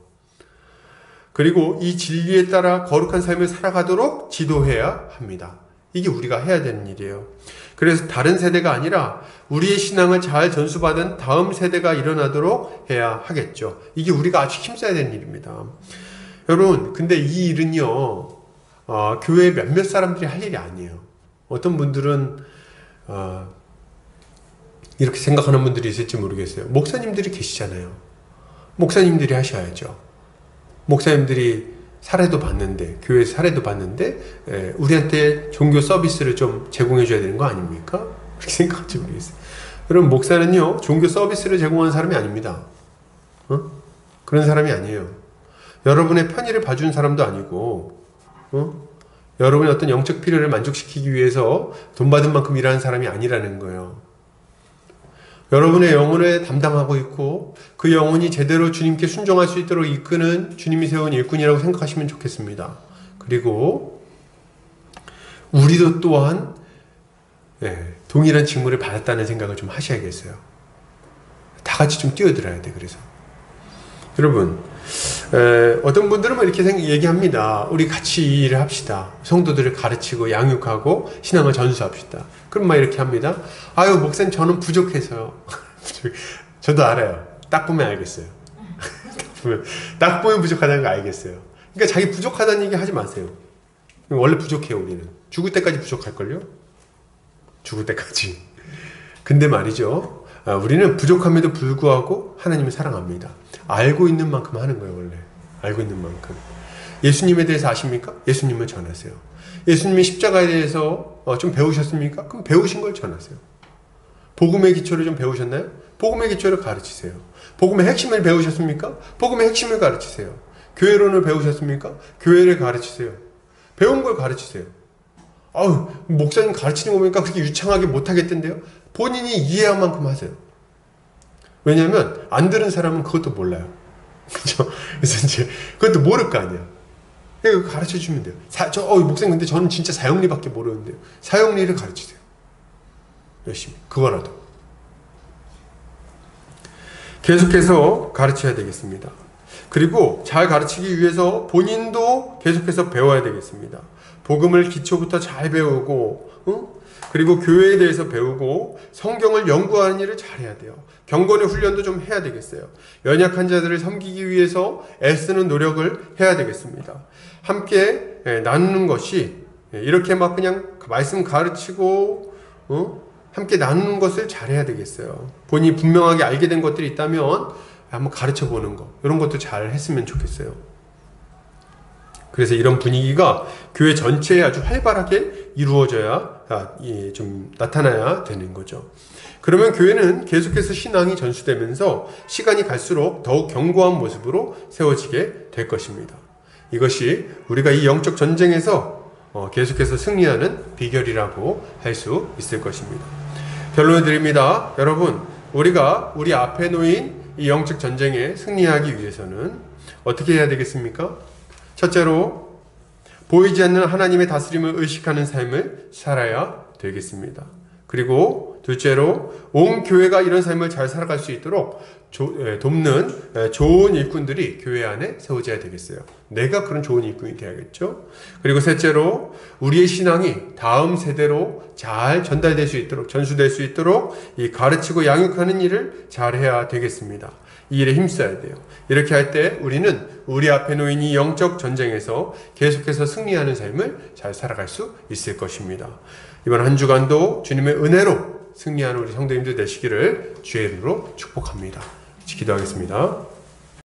그리고 이 진리에 따라 거룩한 삶을 살아가도록 지도해야 합니다. 이게 우리가 해야 되는 일이에요. 그래서 다른 세대가 아니라 우리의 신앙을 잘 전수받은 다음 세대가 일어나도록 해야 하겠죠. 이게 우리가 아주 힘써야 되는 일입니다. 여러분, 근데 이 일은요 교회 몇몇 사람들이 할 일이 아니에요. 어떤 분들은 이렇게 생각하는 분들이 있을지 모르겠어요. 목사님들이 계시잖아요. 목사님들이 하셔야죠. 목사님들이 사례도 봤는데, 교회에서 사례도 봤는데 우리한테 종교 서비스를 좀 제공해 줘야 되는 거 아닙니까? 그렇게 생각할지 모르겠어요. 여러분, 목사는요 종교 서비스를 제공하는 사람이 아닙니다. 그런 사람이 아니에요. 여러분의 편의를 봐주는 사람도 아니고 여러분의 어떤 영적 필요를 만족시키기 위해서 돈 받은 만큼 일하는 사람이 아니라는 거예요. 여러분의 영혼을 담당하고 있고 그 영혼이 제대로 주님께 순종할 수 있도록 이끄는 주님이 세운 일꾼이라고 생각하시면 좋겠습니다. 그리고 우리도 또한 동일한 직무를 받았다는 생각을 좀 하셔야겠어요. 다 같이 좀 뛰어들어야 돼. 그래서 여러분, 어떤 분들은 뭐 이렇게 얘기합니다. 우리 같이 일을 합시다. 성도들을 가르치고 양육하고 신앙을 전수합시다. 그럼 막 이렇게 합니다. 아유, 목사님 저는 부족해서요. 저도 알아요. 딱 보면 알겠어요. 딱 보면 부족하다는 거 알겠어요. 그러니까 자기 부족하다는 얘기 하지 마세요. 원래 부족해요. 우리는 죽을 때까지 부족할걸요. 죽을 때까지. 근데 말이죠, 우리는 부족함에도 불구하고 하나님을 사랑합니다. 알고 있는 만큼 하는 거예요. 원래 알고 있는 만큼. 예수님에 대해서 아십니까? 예수님을 전하세요. 예수님이 십자가에 대해서 좀 배우셨습니까? 그럼 배우신 걸 전하세요. 복음의 기초를 좀 배우셨나요? 복음의 기초를 가르치세요. 복음의 핵심을 배우셨습니까? 복음의 핵심을 가르치세요. 교회론을 배우셨습니까? 교회를 가르치세요. 배운 걸 가르치세요. 아우, 목사님 가르치는 거 보니까 그렇게 유창하게 못하겠던데요? 본인이 이해한 만큼 하세요. 왜냐하면 안 들은 사람은 그것도 몰라요. 그죠? 그래서 이제 그것도 모를 거 아니야. 그러니까 가르쳐 주면 돼요. 목사님 근데 저는 진짜 사형리밖에 모르는데요. 사형리를 가르치세요. 열심히. 그거라도. 계속해서 가르쳐야 되겠습니다. 그리고 잘 가르치기 위해서 본인도 계속해서 배워야 되겠습니다. 복음을 기초부터 잘 배우고, 그리고 교회에 대해서 배우고 성경을 연구하는 일을 잘해야 돼요. 경건의 훈련도 좀 해야 되겠어요. 연약한 자들을 섬기기 위해서 애쓰는 노력을 해야 되겠습니다. 함께 나누는 것이 이렇게 막 그냥 말씀 가르치고 함께 나누는 것을 잘해야 되겠어요. 본인이 분명하게 알게 된 것들이 있다면 한번 가르쳐 보는 거, 이런 것도 잘 했으면 좋겠어요. 그래서 이런 분위기가 교회 전체에 아주 활발하게 이루어져야 좀 나타나야 되는 거죠. 그러면 교회는 계속해서 신앙이 전수되면서 시간이 갈수록 더욱 견고한 모습으로 세워지게 될 것입니다. 이것이 우리가 이 영적 전쟁에서 계속해서 승리하는 비결이라고 할 수 있을 것입니다. 결론을 드립니다. 여러분, 우리가 우리 앞에 놓인 이 영적 전쟁에 승리하기 위해서는 어떻게 해야 되겠습니까? 첫째로, 보이지 않는 하나님의 다스림을 의식하는 삶을 살아야 되겠습니다. 그리고 둘째로, 온 교회가 이런 삶을 잘 살아갈 수 있도록 돕는 좋은 일꾼들이 교회 안에 세워져야 되겠어요. 내가 그런 좋은 일꾼이 되어야겠죠. 그리고 셋째로, 우리의 신앙이 다음 세대로 잘 전달될 수 있도록, 전수될 수 있도록 이 가르치고 양육하는 일을 잘 해야 되겠습니다. 이 일에 힘써야 돼요. 이렇게 할 때 우리는 우리 앞에 놓인 이 영적 전쟁에서 계속해서 승리하는 삶을 잘 살아갈 수 있을 것입니다. 이번 한 주간도 주님의 은혜로 승리하는 우리 성도님들 되시기를 주의 이름으로 축복합니다. 기도하겠습니다.